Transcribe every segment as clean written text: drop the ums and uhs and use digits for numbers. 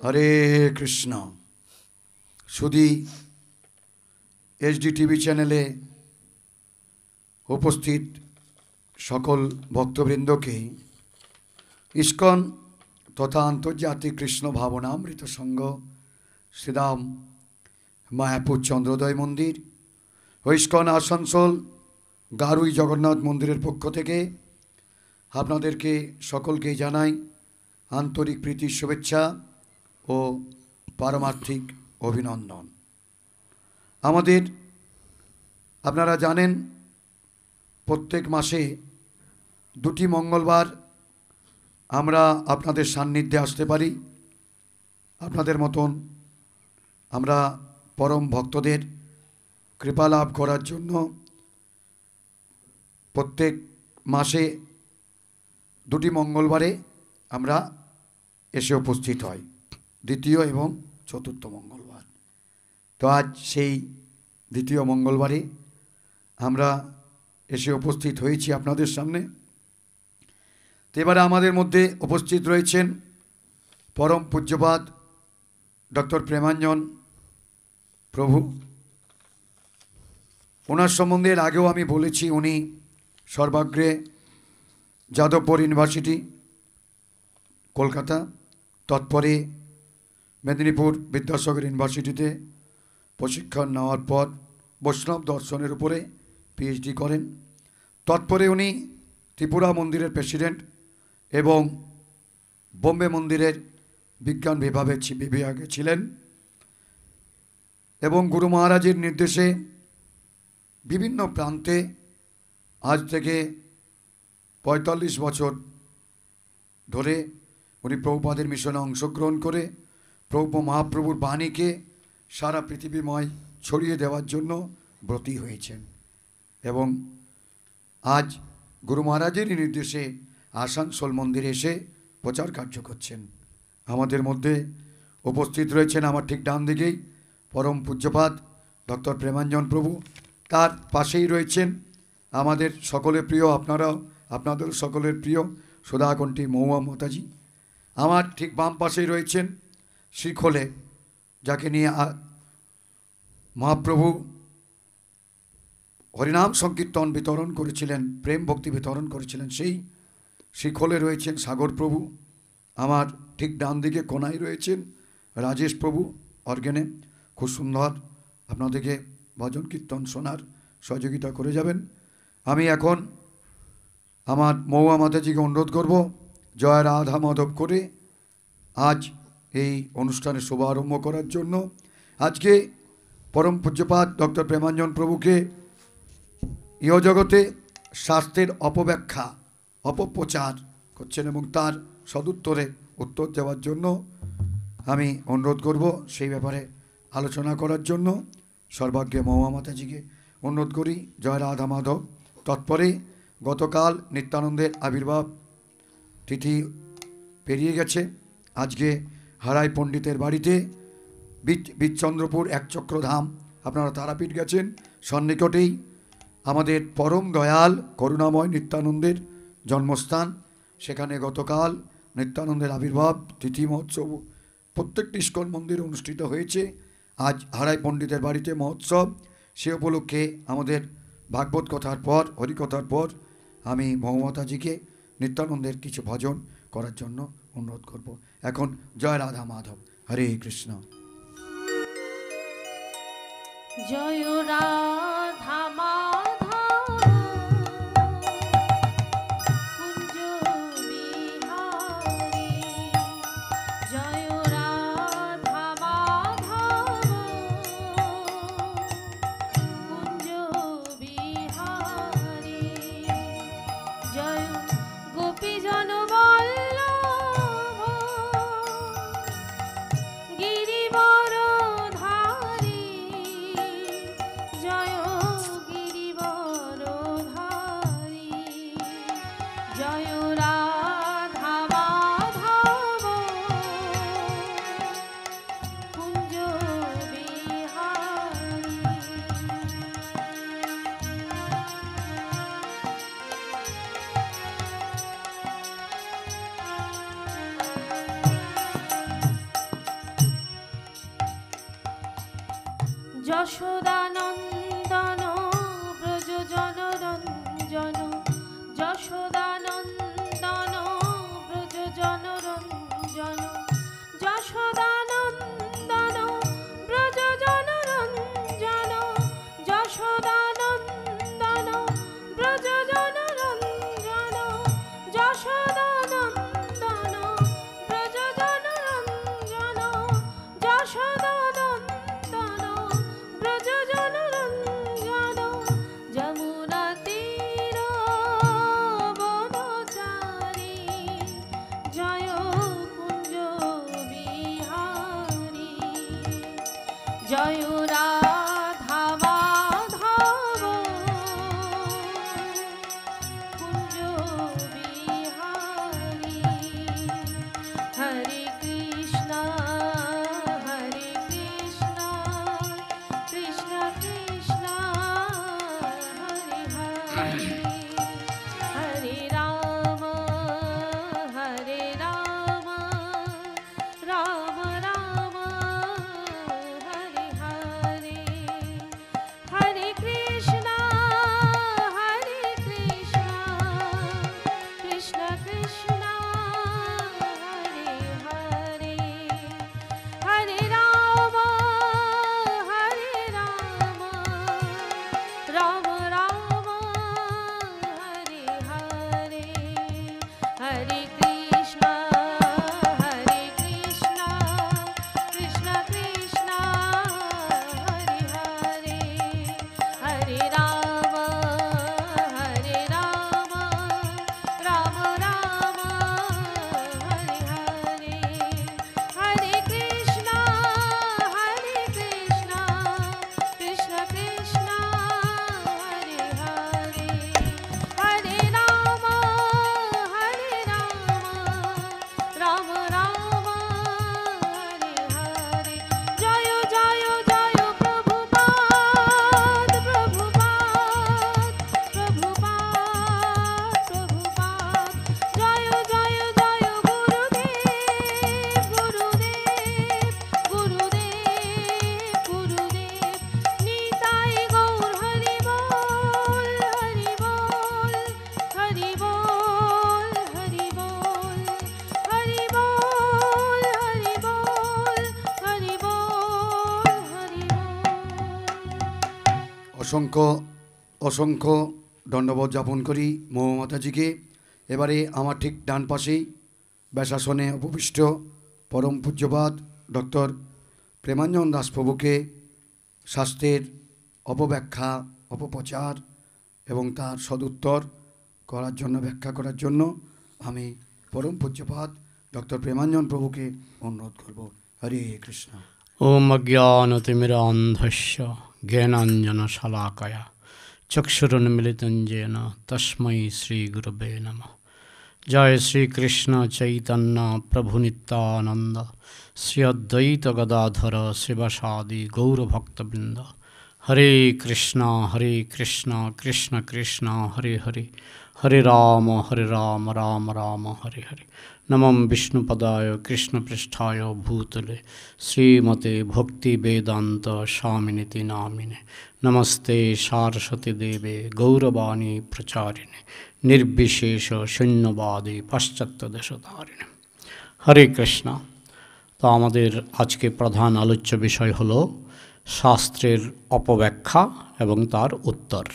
হরে কৃষ্ণ। শুধু HD TV চ্যানেলে উপস্থিত সকল ভক্তবৃন্দকে ইস্কন তথা আন্তর্জাতিক কৃষ্ণ ভাবনামৃত সংঘ শ্রীরাম মায়াপুর চন্দ্রোদয় মন্দির ও ইস্কন আসানসোল গারুই জগন্নাথ মন্দিরের পক্ষ থেকে আপনাদেরকে সকলকেই জানাই আন্তরিক প্রীতির শুভেচ্ছা ও পারমার্থিক অভিনন্দন। আমাদের আপনারা জানেন প্রত্যেক মাসে দুটি মঙ্গলবার আমরা আপনাদের সান্নিধ্যে আসতে পারি। আপনাদের মতন আমরা পরম ভক্তদের কৃপা লাভ করার জন্য প্রত্যেক মাসে দুটি মঙ্গলবারে আমরা এসে উপস্থিত হই, দ্বিতীয় এবং চতুর্থ মঙ্গলবার। তো আজ সেই দ্বিতীয় মঙ্গলবারে আমরা এসে উপস্থিত হয়েছি আপনাদের সামনে। তো এবারে আমাদের মধ্যে উপস্থিত রয়েছেন পরম পূজ্যপাদ ডক্টর প্রেমাঞ্জন প্রভু। ওনার সম্বন্ধে এর আগেও আমি বলেছি, উনি সর্বাগ্রে যাদবপুর ইউনিভার্সিটি কলকাতা, তৎপরে মেদিনীপুর বিদ্যাসাগর ইউনিভার্সিটিতে প্রশিক্ষণ নেওয়ার পর বৈষ্ণব দর্শনের উপরে পিএইচডি করেন। তৎপরে উনি ত্রিপুরা মন্দিরের প্রেসিডেন্ট এবং বোম্বে মন্দিরের বিজ্ঞান বিভাগে ছিলেন এবং গুরু মহারাজের নির্দেশে বিভিন্ন প্রান্তে আজ থেকে ৪৫ বছর ধরে উনি প্রভুপাদের মিশনে অংশগ্রহণ করে প্রভু মহাপ্রভুর বাণীকে সারা পৃথিবীময় ছড়িয়ে দেওয়ার জন্য ব্রতী হয়েছেন এবং আজ গুরু মহারাজেরই নির্দেশে আসানসোল মন্দিরে এসে প্রচার কার্য করছেন। আমাদের মধ্যে উপস্থিত রয়েছেন আমার ঠিক ডান দিকেই পরম পূজ্যপাদ ডক্টর প্রেমাঞ্জন প্রভু। তার পাশেই রয়েছেন আমাদের সকলের প্রিয়, আপনাদের সকলের প্রিয় সুধাকণ্ঠী মহুয়া মাতাজি। আমার ঠিক বাম পাশেই রয়েছেন শ্রীখোলে, যাকে নিয়ে মহাপ্রভু হরিনাম সংকীর্তন বিতরণ করেছিলেন, প্রেম ভক্তি বিতরণ করেছিলেন, সেই শ্রীখোলে রয়েছেন সাগর প্রভু। আমার ঠিক ডান দিকে কোনায় রয়েছেন রাজেশ প্রভু অর্গেনে। খুব সুন্দর আপনাদেরকে ভজন কীর্তন শোনার সহযোগিতা করে যাবেন। আমি এখন আমার মহুয়া মাতাজিকে অনুরোধ করব জয় রাধা মাধব করে আজ এই অনুষ্ঠানের শুভারম্ভ করার জন্য। আজকে পরম পূজ্যপাদ ডক্টর প্রেমাঞ্জন প্রভুকে ইহজগতে শাস্ত্রের অপব্যাখ্যা অপপ্রচার করছেন এবং তার সদুত্তরে উত্তর দেওয়ার জন্য আমি অনুরোধ করব সেই ব্যাপারে আলোচনা করার জন্য। সর্বাগ্রে মহুয়া মাতাজিকে অনুরোধ করি জয় রাধা মাধব। তৎপরে গতকাল নিত্যানন্দের আবির্ভাব তিথি পেরিয়ে গেছে। আজকে হারাই পণ্ডিতের বাড়িতে বীরচন্দ্রপুর একচক্রধাম, আপনারা তারাপীঠ গেছেন, সন্নিকটেই আমাদের পরম দয়াল করুণাময় নিত্যানন্দের জন্মস্থান। সেখানে গতকাল নিত্যানন্দের আবির্ভাব তিথি মহোৎসব প্রত্যেকটি ইস্কন মন্দিরে অনুষ্ঠিত হয়েছে। আজ হারাই পণ্ডিতের বাড়িতে মহোৎসব। সে উপলক্ষে আমাদের ভাগবত কথার পর, হরিকথার পর আমি মহুমাতাজিকে নিত্যানন্দের কিছু ভজন করার জন্য অনুরোধ করব। এখন জয় রাধা মাধব। হরে কৃষ্ণ। জয় রাধা মাধব কুঞ্জ বিহারী, জয় রাধা মাধব কুঞ্জ বিহারী, জয় গোপীজন বল্লভ গিরিবর ধারী, জয় যশোদানন্দন ব্রজজনরঞ্জন যশোদানন্দন ব্রজজনরঞ্জন যশোদানন্দন ব্রজজনরঞ্জন যশোদানন্দন ব্রজজনরঞ্জন যশোদানন্দন ব্রজজনরঞ্জন যশোদানন্দন ব্রজজনরঞ্জন যমুনা তীর বনচারী জয় কুঞ্জ বিহারী জয় রাধা মাধব কুঞ্জ বিহারী হরে কৃষ্ণ কৃষ্ণ কৃষ্ণ হরে হরে হরে রাম রাম রাম হরে হরে হরে কৃষ্ণ কৃষ্ণ কৃষ্ণ হরে হরে হরে রাম রাম রাম হরে হরে হরে কৃষ্ণ কৃষ্ণ কৃষ্ণ হরে হরে হরে রাম রাম রাম হরে হরে হরে কৃষ্ণ কৃষ্ণ কৃষ্ণ হরে হরে হরে রাম রাম রাম হরে হরে জয় জয় জয় প্রভুপাদ প্রভুপাদ প্রভুপাদ প্রভুপাদ জয় জয় জয় গুরুদেব গুরুদেব গুরুদেব গুরুদেব নিতাই গৌর হরি বল হরি বল হরি বল হরি বল হরি বল হরি বল হরি বল হরি বল অসংখ্য অসংখ্য দণ্ডবোধ জ্ঞাপন করি মহামাতাজিকে। এবারে আমার ঠিক ডান পাশেই ব্যাসাসনে উপবিষ্ট পরম পূজ্যপাদ ডক্টর প্রেমাঞ্জন দাস প্রভুকে শাস্ত্রের অপব্যাখ্যা অপপ্রচার এবং তার সদুত্তর করার জন্য ব্যাখ্যা করার জন্য আমি পরম পূজ্যপাদ ডক্টর প্রেমাঞ্জন প্রভুকে অনুরোধ করব। হরে কৃষ্ণ। ওম অজ্ঞানতিমিরান্ধস্য জ্ঞানাঞ্জনশলাকয়া চক্ষুरुन्मिलितं येन तस्मै श्रीगुरवे नमः। जय श्री कृष्ण चैतन्य प्रभु नित्यानंद श्री अद्वैत गदाधर शिवसादि गौरभक्तवृंद। हरे कृष्ण कृष्ण कृष्ण हरे हरे हरे राम राम राम हरे हरे। नमं विष्णुपदाय कृष्णपृष्ठाय भूतले श्रीमते भक्ति वेदांत स्वामिनिति नामिने। नमस्ते सारस्वती देवे गौरवाणी प्रचारिणे निर्विशेष शून्यवादी पाश्चात्य देशधारिणे। हरे कृष्ण। तो आमादेर आज के प्रधान आलोच्य विषय हलो शास्त्रेर अपव्याख्या एवं तार उत्तर।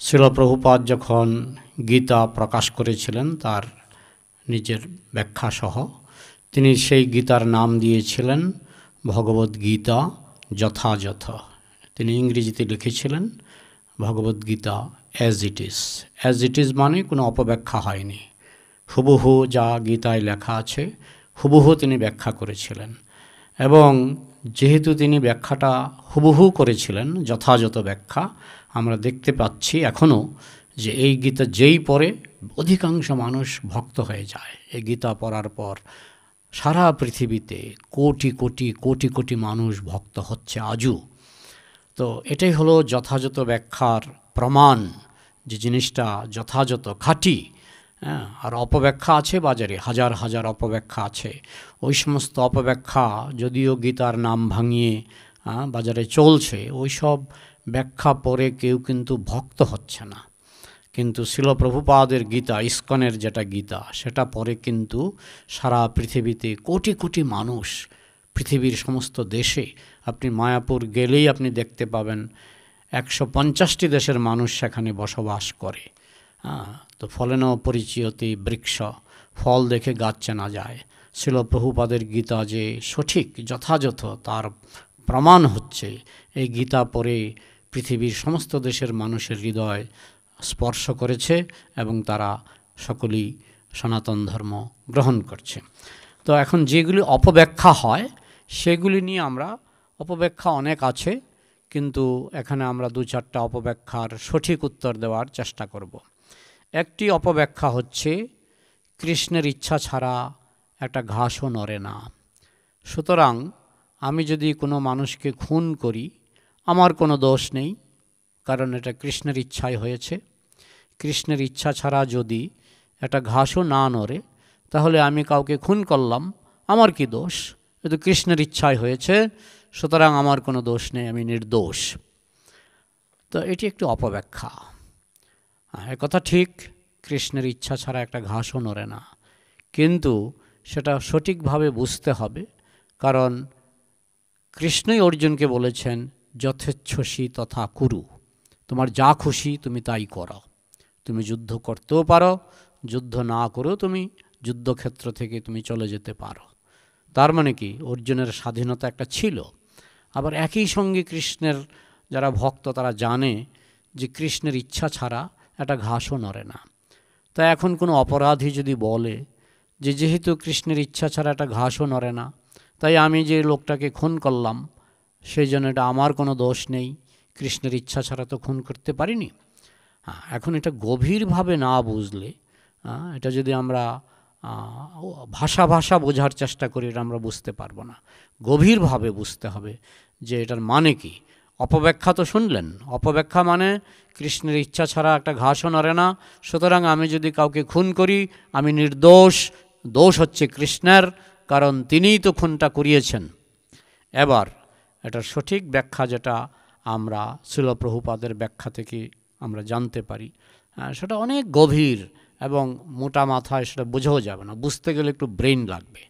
श्रील प्रभुपाद जखन गीता प्रकाश करेছিলেন तार निजेर व्याख्या सह तिनि सेई गीतार नाम दिएছিলেন भगवद गीता यथायथ। तिनि इंग्रेजीते लिखेছিলেন Bhagavad Gita as it is माने कोनो अपव्याख्या हयनि, हुबहु जा गीताय लेखा आछे हुबहु तिनि व्याख्या करेছিলেন। एवं जेहेतु तिनि व्याख्याटा हुबहु करेছিলেন यथायथ व्याख्या আমরা দেখতে পাচ্ছি এখনো যে এই গীতা যেই পড়ে অধিকাংশ মানুষ ভক্ত হয়ে যায়। এই গীতা পড়ার পর সারা পৃথিবীতে কোটি কোটি কোটি কোটি মানুষ ভক্ত হচ্ছে আজও। তো এটাই হলো যথাযথ ব্যাখ্যার প্রমাণ যে জিনিসটা যথাযথ খাঁটি। আর অপব্যাখ্যা আছে বাজারে, হাজার হাজার অপব্যাখ্যা আছে। ওই সমস্ত অপব্যাখ্যা যদিও গীতার নাম ভাঙিয়ে বাজারে চলছে, ওই সব ব্যাখ্যা পড়ে কেউ কিন্তু ভক্ত হচ্ছে না। কিন্তু শিল প্রভুপাদের গীতা, ইস্কনের যেটা গীতা, সেটা পড়ে কিন্তু সারা পৃথিবীতে কোটি কোটি মানুষ, পৃথিবীর সমস্ত দেশে, আপনি মায়াপুর গেলেই আপনি দেখতে পাবেন 150টি দেশের মানুষ সেখানে বসবাস করে। তো ফলেন পরিচিয়তি বৃক্ষ, ফল দেখে গাছ চেনা যায়। শিল প্রভুপাদের গীতা যে সঠিক যথাযথ তার প্রমাণ হচ্ছে এই গীতা পড়ে পৃথিবীর সমস্ত দেশের মানুষের হৃদয় স্পর্শ করেছে এবং তারা সকলেই সনাতন ধর্ম গ্রহণ করছে। তো এখন যেগুলি অপব্যাখ্যা হয় সেগুলি নিয়ে আমরা, অপব্যাখ্যা অনেক আছে, কিন্তু এখানে আমরা 2-4টা অপব্যাখ্যার সঠিক উত্তর দেওয়ার চেষ্টা করব। একটি অপব্যাখ্যা হচ্ছে কৃষ্ণের ইচ্ছা ছাড়া একটা ঘাসও নড়ে না। সুতরাং আমি যদি কোনো মানুষকে খুন করি আমার কোনো দোষ নেই, কারণ এটা কৃষ্ণের ইচ্ছাই হয়েছে। কৃষ্ণের ইচ্ছা ছাড়া যদি একটা ঘাসও না নড়ে তাহলে আমি কাউকে খুন করলাম, আমার কি দোষ? এটা কৃষ্ণের ইচ্ছাই হয়েছে, সুতরাং আমার কোনো দোষ নেই, আমি নির্দোষ। তো এটি একটি অপব্যাখ্যা। একথা ঠিক, কৃষ্ণের ইচ্ছা ছাড়া একটা ঘাসও নড়ে না, কিন্তু সেটা সঠিকভাবে বুঝতে হবে। কারণ কৃষ্ণই অর্জুনকে বলেছেন যথেচ্ছসি তথা কুরু, তোমার যা খুশি তুমি তাই করো। তুমি যুদ্ধ করতেও পারো, যুদ্ধ না করেও তুমি যুদ্ধক্ষেত্র থেকে তুমি চলে যেতে পারো। তার মানে কি, অর্জুনের স্বাধীনতা একটা ছিল। আবার একই সঙ্গে কৃষ্ণের যারা ভক্ত তারা জানে যে কৃষ্ণের ইচ্ছা ছাড়া একটা ঘাসও নড়ে না। তাই এখন কোনো অপরাধী যদি বলে যে যেহেতু কৃষ্ণের ইচ্ছা ছাড়া একটা ঘাসও নড়ে না, তাই আমি যে লোকটাকে খুন করলাম সেই জন্য এটা আমার কোনো দোষ নেই, কৃষ্ণের ইচ্ছা ছাড়া তো খুন করতে পারিনি। এখন এটা গভীরভাবে না বুঝলে, এটা যদি আমরা ভাষা বোঝার চেষ্টা করি, এটা আমরা বুঝতে পারবো না। গভীরভাবে বুঝতে হবে যে এটার মানে কি। অপব্যাখ্যা তো শুনলেন, অপব্যাখ্যা মানে কৃষ্ণের ইচ্ছা ছাড়া একটা ঘাসও নড়ে না, সুতরাং আমি যদি কাউকে খুন করি আমি নির্দোষ, দোষ হচ্ছে কৃষ্ণের, কারণ তিনিই তো খুনটা করিয়েছেন। এবার এটার সঠিক ব্যাখ্যা যেটা আমরা শিল প্রভুপাদের ব্যাখ্যা থেকে আমরা জানতে পারি, সেটা অনেক গভীর এবং মোটা মাথায় সেটা বোঝাও যাবে না, বুঝতে গেলে একটু ব্রেন লাগবে।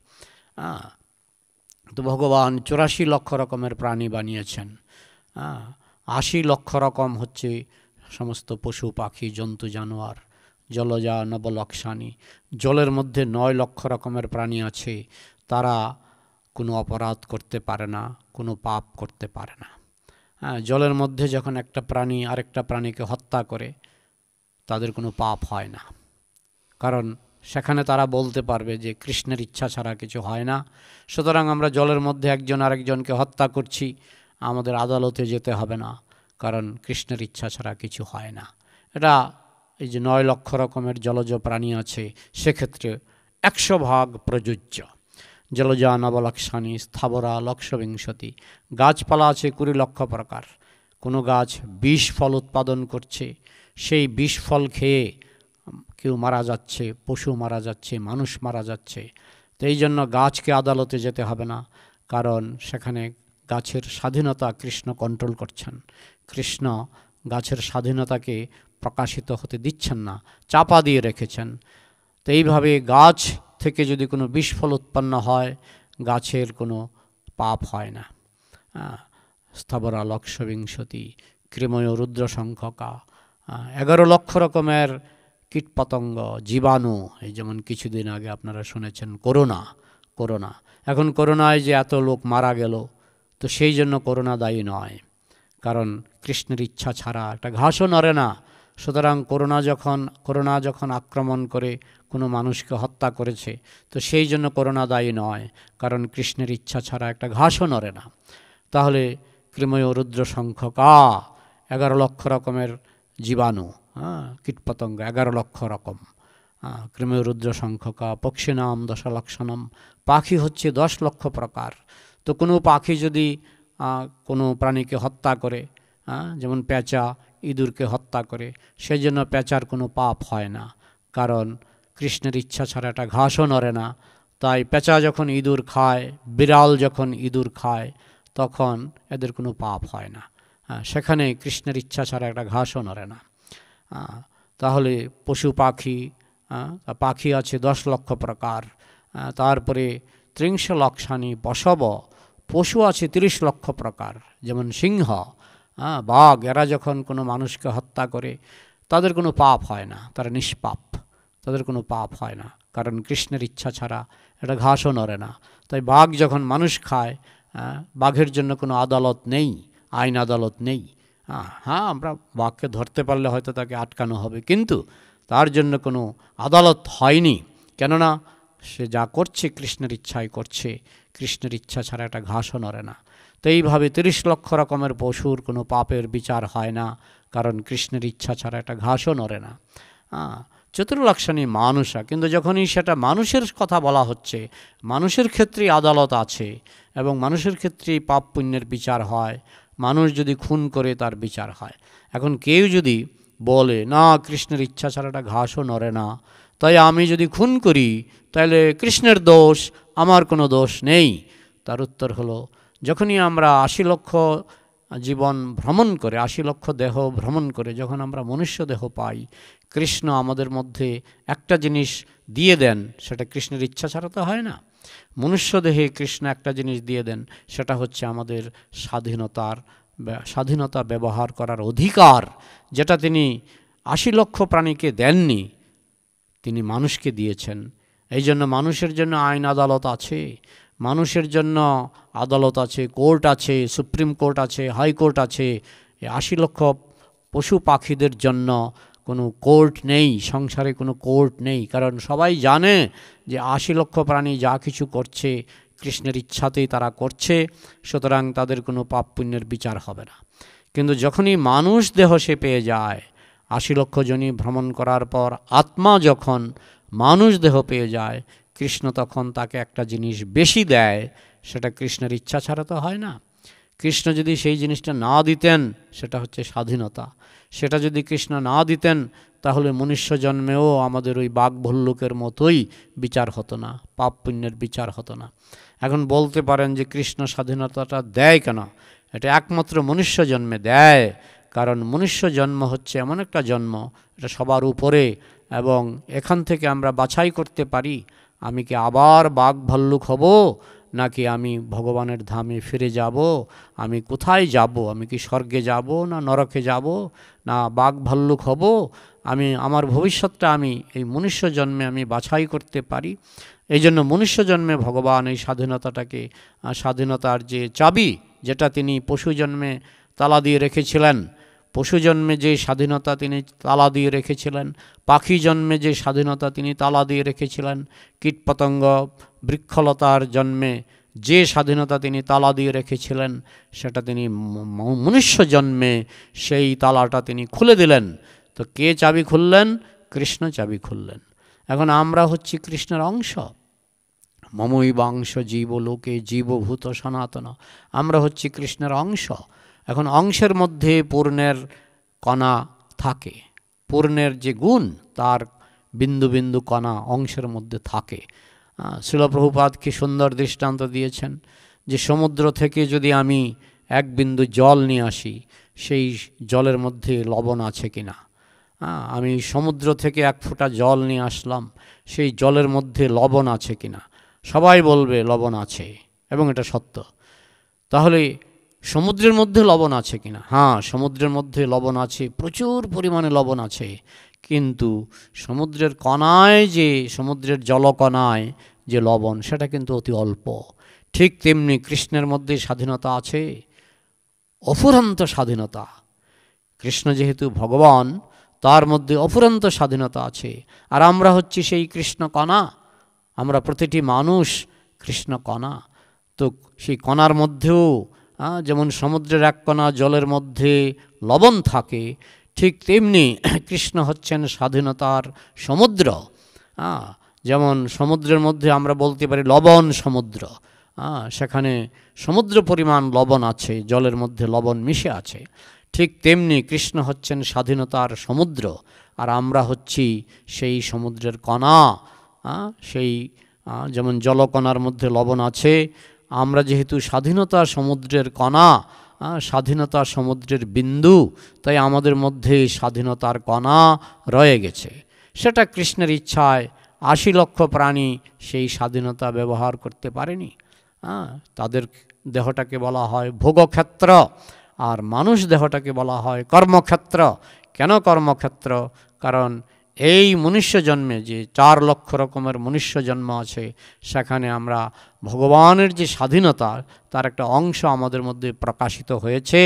তো ভগবান 84 লক্ষ রকমের প্রাণী বানিয়েছেন। 80 লক্ষ রকম হচ্ছে সমস্ত পশু পাখি জন্তু জানোয়ার, জলজা নবলক্ষানি। জলের মধ্যে 9 লক্ষ রকমের প্রাণী আছে, তারা কোনো অপরাধ করতে পারে না, কোনো পাপ করতে পারে না। জলের মধ্যে যখন একটা প্রাণী আরেকটা প্রাণীকে হত্যা করে তাদের কোনো পাপ হয় না, কারণ সেখানে তারা বলতে পারবে যে কৃষ্ণের ইচ্ছা ছাড়া কিছু হয় না। সুতরাং আমরা জলের মধ্যে একজন আরেকজনকে হত্যা করছি, আমাদের আদালতে যেতে হবে না, কারণ কৃষ্ণের ইচ্ছা ছাড়া কিছু হয় না। এটা এই যে 9 লক্ষ রকমের জলজ প্রাণী আছে সেক্ষেত্রে 100% প্রযোজ্য। জলজা নবলক্ষানি স্থাবরা লক্ষবিংশতি। গাছপালা আছে 20 লক্ষ প্রকার। কোনো গাছ 20 ফল উৎপাদন করছে, সেই 20 ফল খেয়ে কেউ মারা যাচ্ছে, পশু মারা যাচ্ছে, মানুষ মারা যাচ্ছে। তো এই জন্য গাছকে আদালতে যেতে হবে না, কারণ সেখানে গাছের স্বাধীনতা কৃষ্ণ কন্ট্রোল করছেন। কৃষ্ণ গাছের স্বাধীনতাকে প্রকাশিত হতে দিচ্ছেন না, চাপা দিয়ে রেখেছেন। তো এইভাবে গাছ থেকে যদি কোনো বিষ-ফল উৎপন্ন হয় গাছের কোনো পাপ হয় না। স্থাবরা লক্ষবিংশতি কৃময় রুদ্র সংখ্যকা। 11 লক্ষ রকমের কীটপতঙ্গ জীবাণু। এই যেমন কিছুদিন আগে আপনারা শুনেছেন করোনা। এখন করোনায় যে এত লোক মারা গেল, তো সেই জন্য করোনা দায়ী নয়, কারণ কৃষ্ণের ইচ্ছা ছাড়া একটা ঘাসও নড়ে না। সুতরাং করোনা যখন আক্রমণ করে কোনো মানুষকে হত্যা করেছে, তো সেই জন্য করোনা দায়ী নয়, কারণ কৃষ্ণের ইচ্ছা ছাড়া একটা ঘাসও নড়ে না। তাহলে কৃময় রুদ্র সংখ্যকা 11 লক্ষ রকমের জীবাণু, কীটপতঙ্গ 11 লক্ষ রকম। কৃময় রুদ্র সংখ্যকা পক্ষিনাম 10 লক্ষণম। পাখি হচ্ছে 10 লক্ষ প্রকার। তো কোনো পাখি যদি কোনো প্রাণীকে হত্যা করে, যেমন পেঁচা ইঁদুরকে হত্যা করে, সেই জন্য পেঁচার কোনো পাপ হয় না, কারণ কৃষ্ণের ইচ্ছা ছাড়া একটা ঘাসও নড়ে না। তাই পেঁচা যখন ইঁদুর খায়, বিড়াল যখন ইঁদুর খায়, তখন এদের কোনো পাপ হয় না। সেখানে কৃষ্ণের ইচ্ছা ছাড়া একটা ঘাসও নড়ে না। তাহলে পশু পাখি, পাখি আছে 10 লক্ষ প্রকার, তারপরে 30 লক্ষানি পশব, পশু আছে 30 লক্ষ প্রকার, যেমন সিংহ, বাঘ, এরা যখন কোনো মানুষকে হত্যা করে তাদের কোনো পাপ হয় না, তারা নিষ্পাপ, তাদের কোনো পাপ হয় না, কারণ কৃষ্ণের ইচ্ছা ছাড়া এটা ঘাসও নড়ে না। তাই বাঘ যখন মানুষ খায়, বাঘের জন্য কোনো আদালত নেই, আইন আদালত নেই। হ্যাঁ, আমরা বাঘকে ধরতে পারলে হয়তো তাকে আটকানো হবে, কিন্তু তার জন্য কোনো আদালত হয়নি, কেননা সে যা করছে কৃষ্ণের ইচ্ছাই করছে, কৃষ্ণের ইচ্ছা ছাড়া একটা ঘাসও নড়ে না। তো এইভাবে 30 লক্ষ রকমের পশুর কোনো পাপের বিচার হয় না, কারণ কৃষ্ণের ইচ্ছা ছাড়া একটা ঘাসও নড়ে না। চতুর্লক্ষানি মানুষা, কিন্তু যখনই সেটা মানুষের কথা বলা হচ্ছে, মানুষের ক্ষেত্রে আদালত আছে এবং মানুষের ক্ষেত্রে পাপ পুণ্যের বিচার হয়। মানুষ যদি খুন করে তার বিচার হয়। এখন কেউ যদি বলে না কৃষ্ণের ইচ্ছা ছাড়া একটা ঘাসও নড়ে না, তাই আমি যদি খুন করি তাহলে কৃষ্ণের দোষ, আমার কোনো দোষ নেই, তার উত্তর হলো, যখনই আমরা 80 লক্ষ জীবন ভ্রমণ করে, 80 লক্ষ দেহ ভ্রমণ করে যখন আমরা মনুষ্য দেহ পাই, কৃষ্ণ আমাদের মধ্যে একটা জিনিস দিয়ে দেন, সেটা কৃষ্ণের ইচ্ছা ছাড়া তো হয় না। মনুষ্য দেহে কৃষ্ণ একটা জিনিস দিয়ে দেন, সেটা হচ্ছে আমাদের স্বাধীনতা ব্যবহার করার অধিকার, যেটা তিনি 80 লক্ষ প্রাণীকে দেননি, তিনি মানুষকে দিয়েছেন। এই জন্য মানুষের জন্য আইন আদালত আছে, মানুষের জন্য আদালত আছে, কোর্ট আছে, সুপ্রিম কোর্ট আছে, হাইকোর্ট আছে। 80 লক্ষ পশু পাখিদের জন্য কোনো কোর্ট নেই, সংসারে কোনো কোর্ট নেই, কারণ সবাই জানে যে 80 লক্ষ প্রাণী যা কিছু করছে কৃষ্ণের ইচ্ছাতেই তারা করছে, সুতরাং তাদের কোনো পাপ পুণ্যের বিচার হবে না। কিন্তু যখনই মানুষ দেহ সে পেয়ে যায়, 80 লক্ষ জনই ভ্রমণ করার পর আত্মা যখন মানুষ দেহ পেয়ে যায়, কৃষ্ণ তখন তাকে একটা জিনিস বেশি দেয়, সেটা কৃষ্ণের ইচ্ছা ছাড়া তো হয় না। কৃষ্ণ যদি সেই জিনিসটা না দিতেন, সেটা হচ্ছে স্বাধীনতা, সেটা যদি কৃষ্ণ না দিতেন তাহলে মনুষ্য জন্মেও আমাদের ওই বাঘ ভল্লুকের মতোই বিচার হতো না, পাপ পুণ্যের বিচার হতো না। এখন বলতে পারেন যে কৃষ্ণ স্বাধীনতাটা দেয় কেন? এটা একমাত্র মনুষ্য জন্মে দেয়, কারণ মনুষ্য জন্ম হচ্ছে এমন একটা জন্ম, এটা সবার উপরে, এবং এখান থেকে আমরা বাছাই করতে পারি আমি কি আবার বাঘ ভাল্লুক হব, নাকি আমি ভগবানের ধামে ফিরে যাব, আমি কোথায় যাব, আমি কি স্বর্গে যাব না নরকে যাব, না বাঘ ভাল্লুক হব, আমি আমার ভবিষ্যৎটা আমি এই মনুষ্য জন্মে আমি বাছাই করতে পারি। এই জন্য মনুষ্য জন্মে ভগবান এই স্বাধীনতাটাকে, স্বাধীনতার যে চাবি, যেটা তিনি পশু জন্মে তালা দিয়ে রেখেছিলেন, পশু জন্মে যে স্বাধীনতা তিনি তালা দিয়ে রেখেছিলেন, পাখি জন্মে যে স্বাধীনতা তিনি তালা দিয়ে রেখেছিলেন, কীটপতঙ্গ বৃক্ষলতার জন্মে যে স্বাধীনতা তিনি তালা দিয়ে রেখেছিলেন, সেটা তিনি মনুষ্য জন্মে সেই তালাটা তিনি খুলে দিলেন। তো কে চাবি খুললেন? কৃষ্ণ চাবি খুললেন। এখন আমরা হচ্ছি কৃষ্ণের অংশ, মমৈবাংশ জীব লোকে জীবভূত সনাতন, আমরা হচ্ছি কৃষ্ণের অংশ। এখন অংশের মধ্যে পূর্ণের কণা থাকে, পূর্ণের যে গুণ তার বিন্দু বিন্দু কণা অংশের মধ্যে থাকে। শ্রীল প্রভুপাদ কি সুন্দর দৃষ্টান্ত দিয়েছেন যে সমুদ্র থেকে যদি আমি এক বিন্দু জল নিয়ে আসি, সেই জলের মধ্যে লবণ আছে কিনা। আমি সমুদ্র থেকে 1 ফোঁটা জল নিয়ে আসলাম, সেই জলের মধ্যে লবণ আছে কিনা। সবাই বলবে লবণ আছে, এবং এটা সত্য। তাহলে সমুদ্রের মধ্যে লবণ আছে কিনা? হ্যাঁ, সমুদ্রের মধ্যে লবণ আছে, প্রচুর পরিমাণে লবণ আছে, কিন্তু সমুদ্রের কণায়, যে সমুদ্রের জলকণায় যে লবণ, সেটা কিন্তু অতি অল্প। ঠিক তেমনি কৃষ্ণের মধ্যে স্বাধীনতা আছে, অফুরন্ত স্বাধীনতা। কৃষ্ণ যেহেতু ভগবান, তার মধ্যে অফুরন্ত স্বাধীনতা আছে, আর আমরা হচ্ছি সেই কৃষ্ণ কণা, আমরা প্রতিটি মানুষ কৃষ্ণ কণা। তো সেই কণার মধ্যেও যেমন সমুদ্রের এক কণা জলের মধ্যে লবণ থাকে, ঠিক তেমনি কৃষ্ণ হচ্ছেন স্বাধীনতার সমুদ্র। যেমন সমুদ্রের মধ্যে আমরা বলতে পারি লবণ সমুদ্র, সেখানে সমুদ্র পরিমাণ লবণ আছে, জলের মধ্যে লবণ মিশে আছে। ঠিক তেমনি কৃষ্ণ হচ্ছেন স্বাধীনতার সমুদ্র, আর আমরা হচ্ছি সেই সমুদ্রের কণা। সেই যেমন জলকণার মধ্যে লবণ আছে, আমরা যেহেতু স্বাধীনতার সমুদ্রের কণা, স্বাধীনতার সমুদ্রের বিন্দু, তাই আমাদের মধ্যে স্বাধীনতার কণা রয়ে গেছে। সেটা কৃষ্ণের ইচ্ছায় ৮০ লক্ষ প্রাণী সেই স্বাধীনতা ব্যবহার করতে পারেনি। তাদের দেহটাকে বলা হয় ভোগক্ষেত্র, আর মানুষ দেহটাকে বলা হয় কর্মক্ষেত্র। কেন কর্মক্ষেত্র? কারণ এই মনুষ্য জন্মে যে ৪ লক্ষ রকমের মনুষ্য জন্ম আছে, সেখানে আমরা ভগবানের যে স্বাধীনতা তার একটা অংশ আমাদের মধ্যে প্রকাশিত হয়েছে,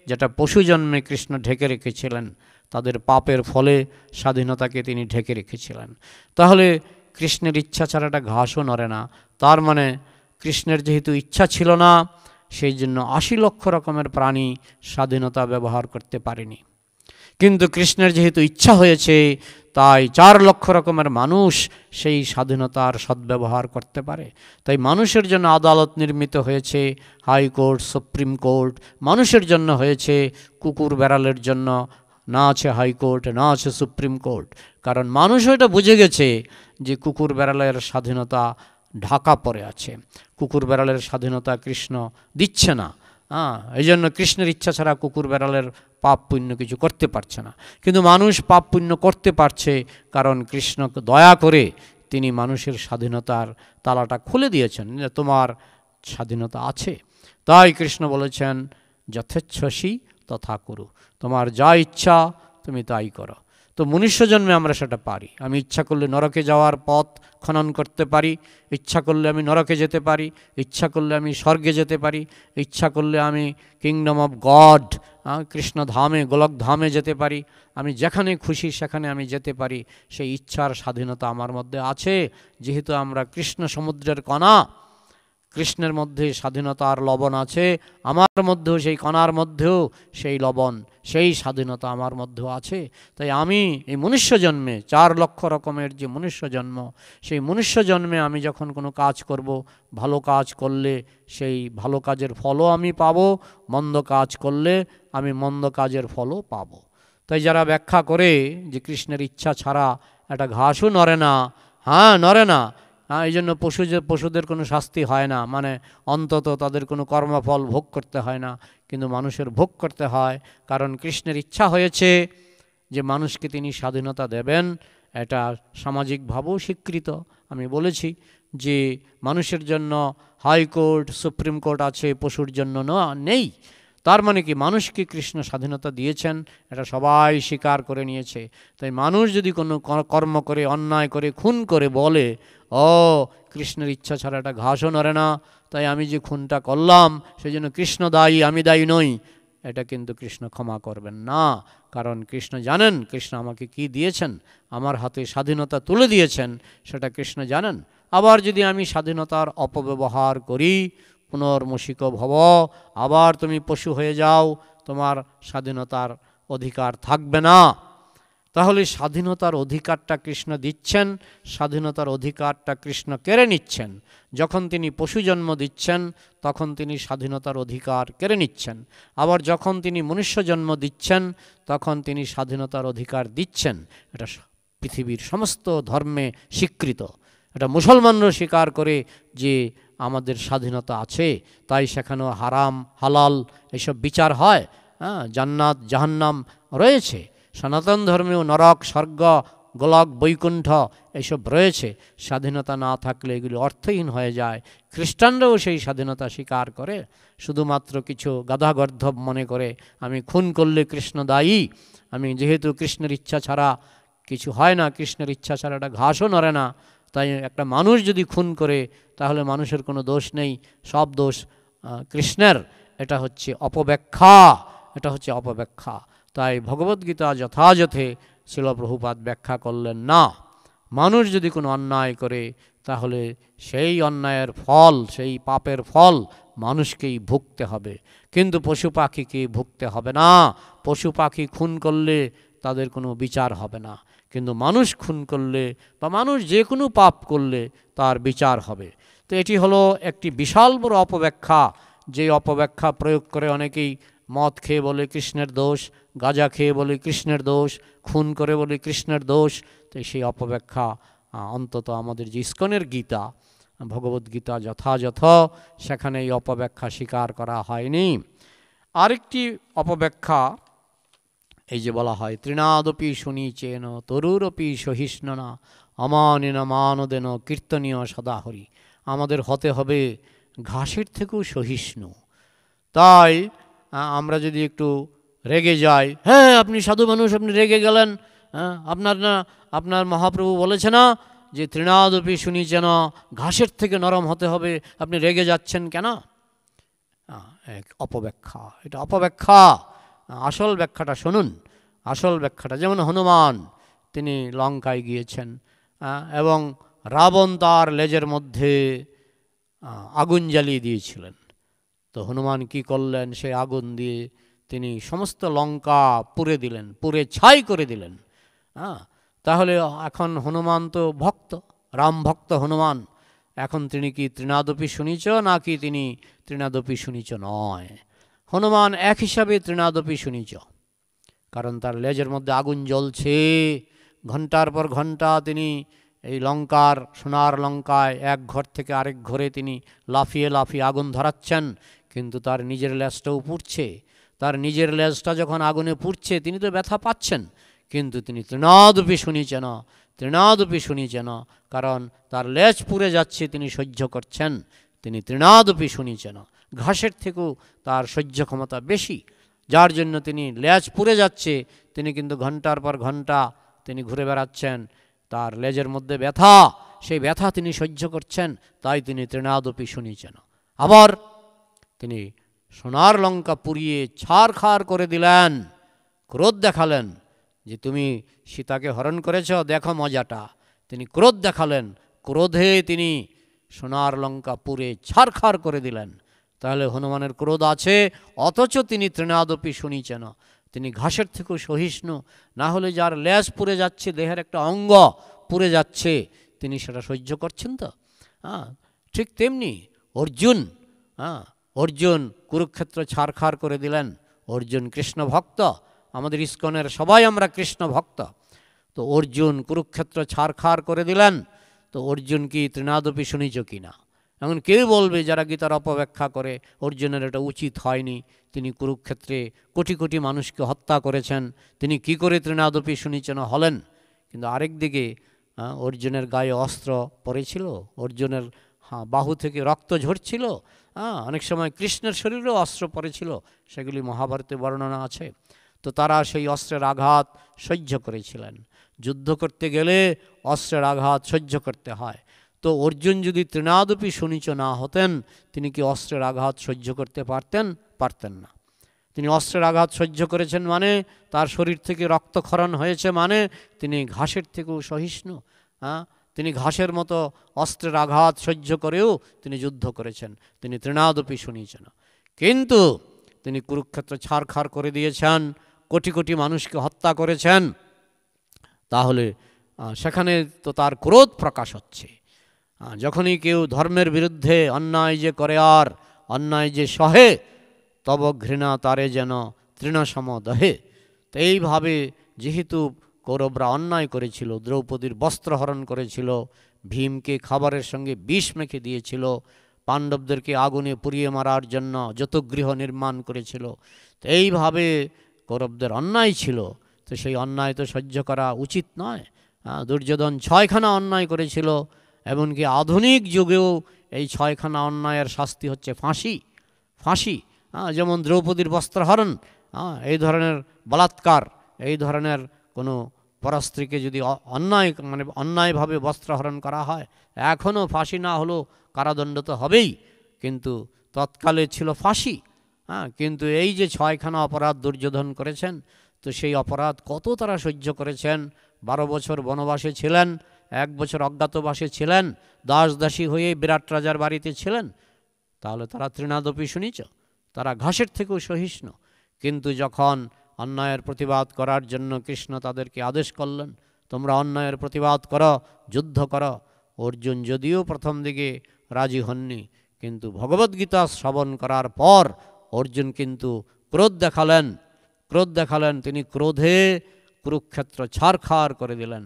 যেটা পশু জন্মে কৃষ্ণ ঢেকে রেখেছিলেন। তাদের পাপের ফলে স্বাধীনতাকে তিনি ঢেকে রেখেছিলেন। তাহলে কৃষ্ণের ইচ্ছা ছাড়া একটা ঘাসও নড়ে না। তার মানে কৃষ্ণের যেহেতু ইচ্ছা ছিল না, সেই জন্য ৮০ লক্ষ রকমের প্রাণী স্বাধীনতা ব্যবহার করতে পারেনি। কিন্তু কৃষ্ণের যেহেতু ইচ্ছা হয়েছে, তাই ৪ লক্ষ রকমের মানুষ সেই স্বাধীনতার সদ্ব্যবহার করতে পারে। তাই মানুষের জন্য আদালত নির্মিত হয়েছে, হাইকোর্ট, সুপ্রিম কোর্ট মানুষের জন্য হয়েছে, কুকুর বেড়ালের জন্য না আছে হাইকোর্ট, না আছে সুপ্রিম কোর্ট। কারণ মানুষ এটা বুঝে গেছে যে কুকুর বেড়ালের স্বাধীনতা ঢাকা পড়ে আছে, কুকুর বেড়ালের স্বাধীনতা কৃষ্ণ দিচ্ছে না। এই জন্য কৃষ্ণের ইচ্ছা ছাড়া কুকুর বেড়ালের পাপ পুণ্য কিছু করতে পারছে না। কিন্তু মানুষ পাপ পুণ্য করতে পারছে, কারণ কৃষ্ণ দয়া করে তিনি মানুষের স্বাধীনতার তালাটা খুলে দিয়েছেন, যে তোমার স্বাধীনতা আছে। তাই কৃষ্ণ বলেছেন, যথেচ্ছসি তথা কুরু, তোমার যা ইচ্ছা তুমি তাই করো। তো মনুষ্য জন্মে আমরা সেটা পারি। আমি ইচ্ছা করলে নরকে যাওয়ার পথ খনন করতে পারি, ইচ্ছা করলে আমি নরকে যেতে পারি, ইচ্ছা করলে আমি স্বর্গে যেতে পারি, ইচ্ছা করলে আমি কিংডম অফ গড কৃষ্ণ ধামে, গোলক ধামে যেতে পারি। আমি যেখানে খুশি সেখানে আমি যেতে পারি। সেই ইচ্ছার স্বাধীনতা আমার মধ্যে আছে। যেহেতু আমরা কৃষ্ণ সমুদ্রের কণা, কৃষ্ণের মধ্যে স্বাধীনতার লবণ আছে, আমার মধ্যেও সেই কণার মধ্যেও সেই লবণ, সেই স্বাধীনতা আমার মধ্যেও আছে। তাই আমি এই মনুষ্য জন্মে ৪ লক্ষ রকমের যে মনুষ্য জন্ম, সেই মনুষ্য জন্মে আমি যখন কোনো কাজ করব, ভালো কাজ করলে সেই ভালো কাজের ফলও আমি পাবো, মন্দ কাজ করলে আমি মন্দ কাজের ফলও পাবো। তাই যারা ব্যাখ্যা করে যে কৃষ্ণের ইচ্ছা ছাড়া একটা ঘাসও নড়ে না, নড়ে না, এই জন্য পশুদের কোনো শাস্তি হয় না, মানে অন্তত তাদের কোনো কর্মফল ভোগ করতে হয় না, কিন্তু মানুষের ভোগ করতে হয়। কারণ কৃষ্ণের ইচ্ছা হয়েছে যে মানুষকে তিনি স্বাধীনতা দেবেন। এটা সামাজিকভাবেও স্বীকৃত। আমি বলেছি যে মানুষের জন্য হাইকোর্ট, সুপ্রিম কোর্ট আছে, পশুর জন্য নেই। তার মানে কি, মানুষকে কৃষ্ণ স্বাধীনতা দিয়েছেন, এটা সবাই স্বীকার করে নিয়েছে। তাই মানুষ যদি কোনো কর্ম করে, অন্যায় করে, খুন করে বলে, কৃষ্ণের ইচ্ছা ছাড়া একটা ঘাসও নড়ে না, তাই আমি যে খুনটা করলাম সেই জন্য কৃষ্ণ দায়ী, আমি দায়ী নই, এটা কিন্তু কৃষ্ণ ক্ষমা করবেন না। কারণ কৃষ্ণ জানেন কৃষ্ণ আমাকে কি দিয়েছেন, আমার হাতে স্বাধীনতা তুলে দিয়েছেন, সেটা কৃষ্ণ জানেন। আবার যদি আমি স্বাধীনতার অপব্যবহার করি, পুনর্মূষিক ভব, আবার তুমি পশু হয়ে যাও, তোমার স্বাধীনতার অধিকার থাকবে না। তাহলে স্বাধীনতার অধিকারটা কৃষ্ণ দিচ্ছেন, স্বাধীনতার অধিকারটা কৃষ্ণ কেড়ে নিচ্ছেন। যখন তিনি পশু জন্ম দিচ্ছেন, তখন তিনি স্বাধীনতার অধিকার কেড়ে নিচ্ছেন। আবার যখন তিনি মনুষ্য জন্ম দিচ্ছেন, তখন তিনি স্বাধীনতার অধিকার দিচ্ছেন। এটা পৃথিবীর সমস্ত ধর্মে স্বীকৃত। এটা মুসলমানরা স্বীকার করে যে আমাদের স্বাধীনতা আছে, তাই সেখানেও হারাম হালাল এসব বিচার হয়। জান্নাত জাহান্নাম রয়েছে। সনাতন ধর্মেও নরক, স্বর্গ, গোলক, বৈকুণ্ঠ এসব রয়েছে। স্বাধীনতা না থাকলে এগুলি অর্থহীন হয়ে যায়। খ্রিস্টানরাও সেই স্বাধীনতা স্বীকার করে, শুধুমাত্র কিছু গাধাগর্ধব মনে করে আমি খুন করলে কৃষ্ণ দায়ী। আমি যেহেতু কৃষ্ণের ইচ্ছা ছাড়া কিছু হয় না, কৃষ্ণের ইচ্ছা ছাড়া একটা ঘাসও নড়ে না, তাই একটা মানুষ যদি খুন করে তাহলে মানুষের কোনো দোষ নেই, সব দোষ কৃষ্ণের। এটা হচ্ছে অপব্যাখ্যা, এটা হচ্ছে অপব্যাখ্যা। তাই ভগবদ্গীতা যথাযথে শিল প্রভুপাদ ব্যাখ্যা করলেন না। মানুষ যদি কোনো অন্যায় করে তাহলে সেই অন্যায়ের ফল, সেই পাপের ফল মানুষকেই ভুগতে হবে, কিন্তু পশু পাখিকে ভুগতে হবে না। পশু পাখি খুন করলে তাদের কোনো বিচার হবে না, কিন্তু মানুষ খুন করলে বা মানুষ যে কোনো পাপ করলে তার বিচার হবে। তো এটি হলো একটি বিশাল বড় অপব্যাখ্যা, যে অপব্যাখ্যা প্রয়োগ করে অনেকেই মদ খেয়ে বলে কৃষ্ণের দোষ, গাঁজা খেয়ে বলে কৃষ্ণের দোষ, খুন করে বলে কৃষ্ণের দোষ। তো সেই অপব্যাখ্যা অন্তত আমাদের যে ইস্কনের গীতা, ভগবদ্গীতা যথাযথ, সেখানে এই অপব্যাখ্যা স্বীকার করা হয়নি। আরেকটি অপব্যাখ্যা এই যে বলা হয়, তৃণাদপি শুনিচেন তরুরপি সহিষ্ণনা অমানিন মানদেন কীর্তনীয় সদাহরি। আমাদের হতে হবে ঘাসের থেকেও সহিষ্ণু। তাই আমরা যদি একটু রেগে যাই, হ্যাঁ আপনি সাধু মানুষ, আপনি রেগে গেলেন, হ্যাঁ আপনার মহাপ্রভু বলেছে না যে তৃণাদপি শুনিচেন, ঘাসের থেকে নরম হতে হবে, আপনি রেগে যাচ্ছেন কেন? এক অপব্যাখ্যা, এটা অপব্যাখ্যা। আসল ব্যাখ্যাটা শুনুন, আসল ব্যাখ্যাটা। যেমন হনুমান, তিনি লঙ্কায় গিয়েছেন এবং রাবণ তার লেজের মধ্যে আগুন জ্বালিয়ে দিয়েছিলেন। তো হনুমান কি করলেন? সেই আগুন দিয়ে তিনি সমস্ত লঙ্কা পুড়ে দিলেন, পুড়ে ছাই করে দিলেন। তাহলে এখন হনুমান তো ভক্ত, রাম ভক্ত হনুমান, এখন তিনি কি তৃণাদপি শুনিচ নাকি তিনি তৃণাদপি শুনিচ নয়? হনুমান এক হিসাবে তৃণাদপি শুনিচ, কারণ তার লেজের মধ্যে আগুন জ্বলছে, ঘন্টার পর ঘন্টা তিনি এই লঙ্কার, সোনার লঙ্কায় এক ঘর থেকে আরেক ঘরে তিনি লাফিয়ে লাফিয়ে আগুন ধরাচ্ছেন, কিন্তু তার নিজের লেজটাও পুড়ছে। তার নিজের লেজটা যখন আগুনে পুড়ছে তিনি তো ব্যথা পাচ্ছেন, কিন্তু তিনি তৃণাদপি শুনিছেন, তৃণাদপি শুনিছেন, কারণ তার লেজ পুড়ে যাচ্ছে তিনি সহ্য করছেন, তিনি তৃণাদপি শুনিছেন। ঘাসের থেকেও তার সহ্য ক্ষমতা বেশি, যার জন্য তিনি লেজ পুড়ে যাচ্ছে, তিনি কিন্তু ঘন্টার পর ঘন্টা তিনি ঘুরে বেড়াচ্ছেন, তার লেজের মধ্যে ব্যথা, সেই ব্যথা তিনি সহ্য করছেন, তাই তিনি তৃণাদপি শুনিছেন। আবার তিনি সোনার লঙ্কা পুড়িয়ে ছারখার করে দিলেন, ক্রোধ দেখালেন যে তুমি সীতাকে হরণ করেছ, দেখো মজাটা। তিনি ক্রোধ দেখালেন, ক্রোধে তিনি সোনার লঙ্কা পুড়ে ছারখার করে দিলেন। তাহলে হনুমানের ক্রোধ আছে, অথচ তিনি তৃণাদপি শুনিছেন, তিনি ঘাসের থেকেও সহিষ্ণু। না হলে যার লেজ পুড়ে যাচ্ছে, দেহের একটা অঙ্গ পুড়ে যাচ্ছে, তিনি সেটা সহ্য করছেন তো? ঠিক তেমনি অর্জুন, অর্জুন কুরুক্ষেত্র ছারখার করে দিলেন। অর্জুন কৃষ্ণ ভক্ত, আমাদের ইস্কনের সবাই আমরা কৃষ্ণ ভক্ত। তো অর্জুন কুরুক্ষেত্র ছারখার করে দিলেন, তো অর্জুন কি তৃণাদপি শুনিছ কি না? এখন কেউ বলবে যারা গীতার অপব্যাখ্যা করে, অর্জুনের এটা উচিত হয়নি, তিনি কুরুক্ষেত্রে কোটি কোটি মানুষকে হত্যা করেছেন, তিনি কি করে তৃণাদপি শুনিছেন হলেন? কিন্তু আরেক দিকে অর্জুনের গায়ে অস্ত্র পড়েছিল, অর্জুনের বাহু থেকে রক্ত ঝরছিল, অনেক সময় কৃষ্ণের শরীরেও অস্ত্র পড়েছিল, সেগুলি মহাভারতে বর্ণনা আছে। তো তারা সেই অস্ত্রের আঘাত সহ্য করেছিলেন। যুদ্ধ করতে গেলে অস্ত্রের আঘাত সহ্য করতে হয়। তো অর্জুন যদি তৃণাদপি শুনিচ না হতেন, তিনি কি অস্ত্রের আঘাত সহ্য করতে পারতেন? পারতেন না। তিনি অস্ত্রের আঘাত সহ্য করেছেন মানে, তার শরীর থেকে রক্তক্ষরণ হয়েছে মানে তিনি ঘাসের থেকেও সহিষ্ণু। তিনি ঘাসের মতো অস্ত্রের আঘাত সহ্য করেও তিনি যুদ্ধ করেছেন, তিনি তৃণাদপি শুনিয়েছেন। কিন্তু তিনি কুরুক্ষেত্র ছারখার করে দিয়েছেন, কোটি কোটি মানুষকে হত্যা করেছেন। তাহলে সেখানে তো তার ক্রোধ প্রকাশ হচ্ছে। যখনই কেউ ধর্মের বিরুদ্ধে অন্যায় যে করে আর অন্যায় যে সহে, তব ঘৃণা তারে যেন তৃণসম দহে। তো এইভাবে যেহেতু কৌরবরা অন্যায় করেছিল, দ্রৌপদীর বস্ত্রহরণ করেছিল, ভীমকে খাবারের সঙ্গে বিষ মেখে দিয়েছিল, পাণ্ডবদেরকে আগুনে পুড়িয়ে মারার জন্য যতগৃহ নির্মাণ করেছিল, তো এইভাবে কৌরবদের অন্যায় ছিল। তো সেই অন্যায় তো সহ্য করা উচিত নয়। দুর্যোধন 6খানা অন্যায় করেছিল, এমনকি আধুনিক যুগেও এই 6খানা অন্যায়ের শাস্তি হচ্ছে ফাঁসি। ফাঁসি, যেমন দ্রৌপদীর বস্ত্রহরণ, এই ধরনের বলাৎকার, এই ধরনের কোনো পরস্ত্রীকে যদি অন্যায়ভাবে বস্ত্রহরণ করা হয়, এখনও ফাঁসি না হলেও কারাদণ্ড তো হবেই, কিন্তু তৎকালে ছিল ফাঁসি। কিন্তু এই যে 6খানা অপরাধ দুর্যোধন করেছেন, তো সেই অপরাধ কত তারা সহ্য করেছেন। 12 বছর বনবাসে ছিলেন, 1 বছর অজ্ঞাতবাসে ছিলেন, দাস দাসী হয়ে বিরাট রাজার বাড়িতে ছিলেন। তাহলে তারা তৃণাদপি শুনিছ, তারা ঘাসের থেকেও সহিষ্ণু। কিন্তু যখন অন্যায়ের প্রতিবাদ করার জন্য কৃষ্ণ তাদেরকে আদেশ করলেন, তোমরা অন্যায়ের প্রতিবাদ করো, যুদ্ধ করো, অর্জুন যদিও প্রথম দিকে রাজি হননি, কিন্তু ভগবদ্গীতা শ্রবণ করার পর অর্জুন কিন্তু ক্রোধ দেখালেন, তিনি ক্রোধে কুরুক্ষেত্র ছারখার করে দিলেন।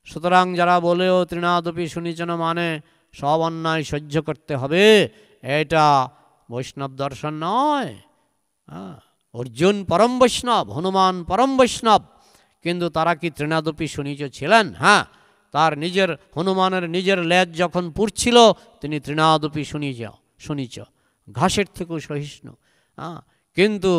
সুতরাং যারা বলেও তৃণাদপি শুনিছেন মানে সব অন্যায় সহ্য করতে হবে, এটা বৈষ্ণব দর্শন নয়। অর্জুন পরম বৈষ্ণব, হনুমান পরম বৈষ্ণব, কিন্তু তারা কি তৃণাদপি শুনিচ ছিলেন? হ্যাঁ, তার নিজের হনুমানের নিজের লেজ যখন পুড়ছিল তিনি তৃণাদপি শুনিচ, ঘাসের থেকেও সহিষ্ণু। কিন্তু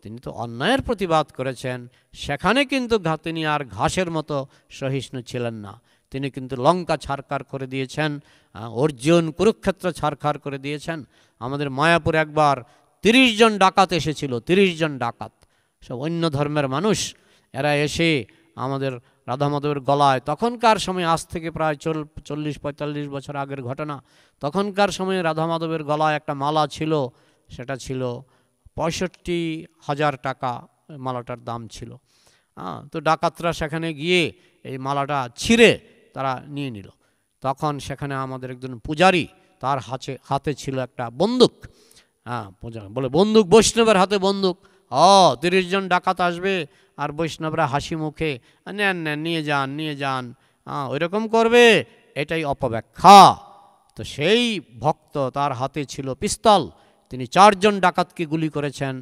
তিনি তো অন্যায়ের প্রতিবাদ করেছেন, সেখানে কিন্তু তিনি আর ঘাসের মতো সহিষ্ণু ছিলেন না। তিনি কিন্তু লঙ্কা ছারখার করে দিয়েছেন, অর্জুন কুরুক্ষেত্র ছারখার করে দিয়েছেন। আমাদের মায়াপুর একবার 30 জন ডাকাত এসেছিল, 30 জন ডাকাত, সব অন্য ধর্মের মানুষ। এরা এসে আমাদের রাধা মাধবের গলায়, তখনকার সময়, আজ থেকে প্রায় 40-45 বছর আগের ঘটনা, তখনকার সময়ে রাধা মাধবের গলায় একটা মালা ছিল, সেটা ছিল 65,000 টাকা মালাটার দাম ছিল। তো ডাকাতরা সেখানে গিয়ে এই মালাটা ছিঁড়ে তারা নিয়ে নিল। তখন সেখানে আমাদের একজন পূজারী, তার হাতে ছিল একটা বন্দুক। বলে বন্দুক, বৈষ্ণবের হাতে বন্দুক। 30 জন ডাকাত আসবে আর বৈষ্ণবরা হাসি মুখে নেন নেন, নিয়ে যান নিয়ে যান, ওইরকম করবে, এটাই অপব্যাখ্যা। তো সেই ভক্ত, তার হাতে ছিল পিস্তল, তিনি 4 জন ডাকাতকে গুলি করেছেন।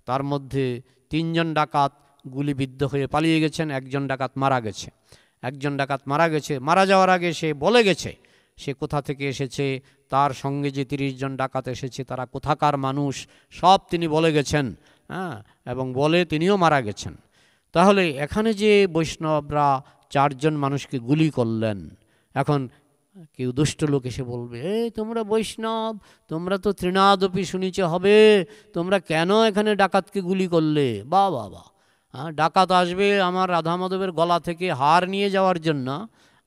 তার মধ্যে 3 জন ডাকাত গুলিবিদ্ধ হয়ে পালিয়ে গেছেন, 1 জন ডাকাত মারা গেছে। 1 জন ডাকাত মারা গেছে, মারা যাওয়ার আগে সে বলে গেছে সে কোথা থেকে এসেছে, তার সঙ্গে যে 30 জন ডাকাত এসেছে তারা কোথাকার মানুষ, সব তিনি বলে গেছেন। এবং বলে তিনিও মারা গেছেন। তাহলে এখানে যে বৈষ্ণবরা 4 জন মানুষকে গুলি করলেন, এখন কেউ দুষ্ট লোক এসে বলবে, তোমরা বৈষ্ণব, তোমরা তো তৃণাদপি শুনিছ হবে, তোমরা কেন এখানে ডাকাতকে গুলি করলে? বা বাবা, ডাকাত আসবে আমার রাধা মাধবের গলা থেকে হার নিয়ে যাওয়ার জন্য,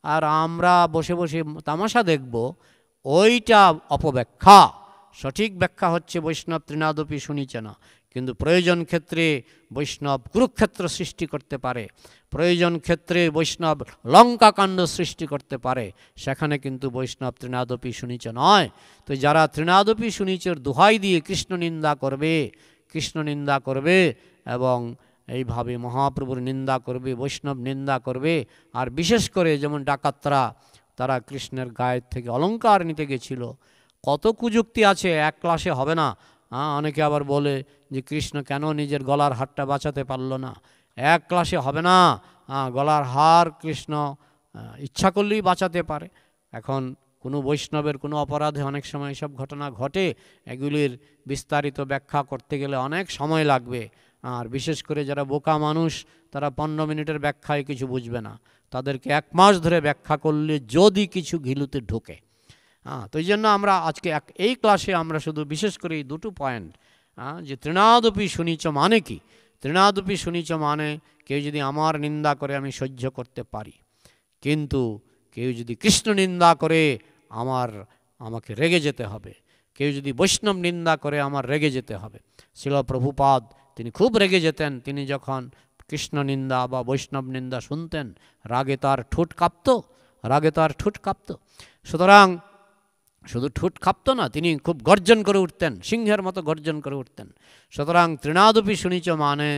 আর আমরা বসে বসে তামাশা দেখব, ওইটা অপব্যাখ্যা। সঠিক ব্যাখ্যা হচ্ছে বৈষ্ণব তৃণাদপি শুনিছে না, কিন্তু প্রয়োজন ক্ষেত্রে বৈষ্ণব কুরুক্ষেত্র সৃষ্টি করতে পারে, প্রয়োজন ক্ষেত্রে বৈষ্ণব লঙ্কাকাণ্ড সৃষ্টি করতে পারে, সেখানে কিন্তু বৈষ্ণব তৃণাদপি শুনিচ নয়। তো যারা তৃণাদপি শুনিচের দোহাই দিয়ে কৃষ্ণ নিন্দা করবে এবং এইভাবে মহাপ্রভুর নিন্দা করবে, বৈষ্ণব নিন্দা করবে, আর বিশেষ করে যেমন ডাকাতরা, তারা কৃষ্ণের গায়ের থেকে অলঙ্কার নিতে গেছিল, কত কুযুক্তি আছে, এক ক্লাসে হবে না। অনেকে আবার বলে যে কৃষ্ণ কেন নিজের গলার হারটা বাঁচাতে পারল না, এক ক্লাসে হবে না। গলার হার কৃষ্ণ ইচ্ছা করলেই বাঁচাতে পারে। এখন কোনো বৈষ্ণবের কোনো অপরাধে অনেক সময় এসব ঘটনা ঘটে, এগুলির বিস্তারিত ব্যাখ্যা করতে গেলে অনেক সময় লাগবে। আর বিশেষ করে যারা বোকা মানুষ, তারা 15 মিনিটের ব্যাখ্যায় কিছু বুঝবে না, তাদেরকে 1 মাস ধরে ব্যাখ্যা করলে যদি কিছু ঘিলুতে ঢোকে। তো এই জন্য আমরা আজকে এই ক্লাসে আমরা শুধু বিশেষ করে এই 2টো পয়েন্ট, যে তৃণাদপি শুনিচ মানে কি। তৃণাদপি শুনিচ মানে কেউ যদি আমার নিন্দা করে আমি সহ্য করতে পারি, কিন্তু কেউ যদি কৃষ্ণ নিন্দা করে আমাকে রেগে যেতে হবে, কেউ যদি বৈষ্ণব নিন্দা করে আমার রেগে যেতে হবে। শিল প্রভুপাদ তিনি খুব রেগে যেতেন, তিনি যখন কৃষ্ণ নিন্দা বা বৈষ্ণব নিন্দা শুনতেন, রাগে তার ঠোঁট কাঁপত। সুতরাং শুধু ঠোঁট কাঁপত না, তিনি খুব গর্জন করে উঠতেন, সিংহের মতো গর্জন করে উঠতেন। সুতরাং তৃণাদপি শুনিচ মানে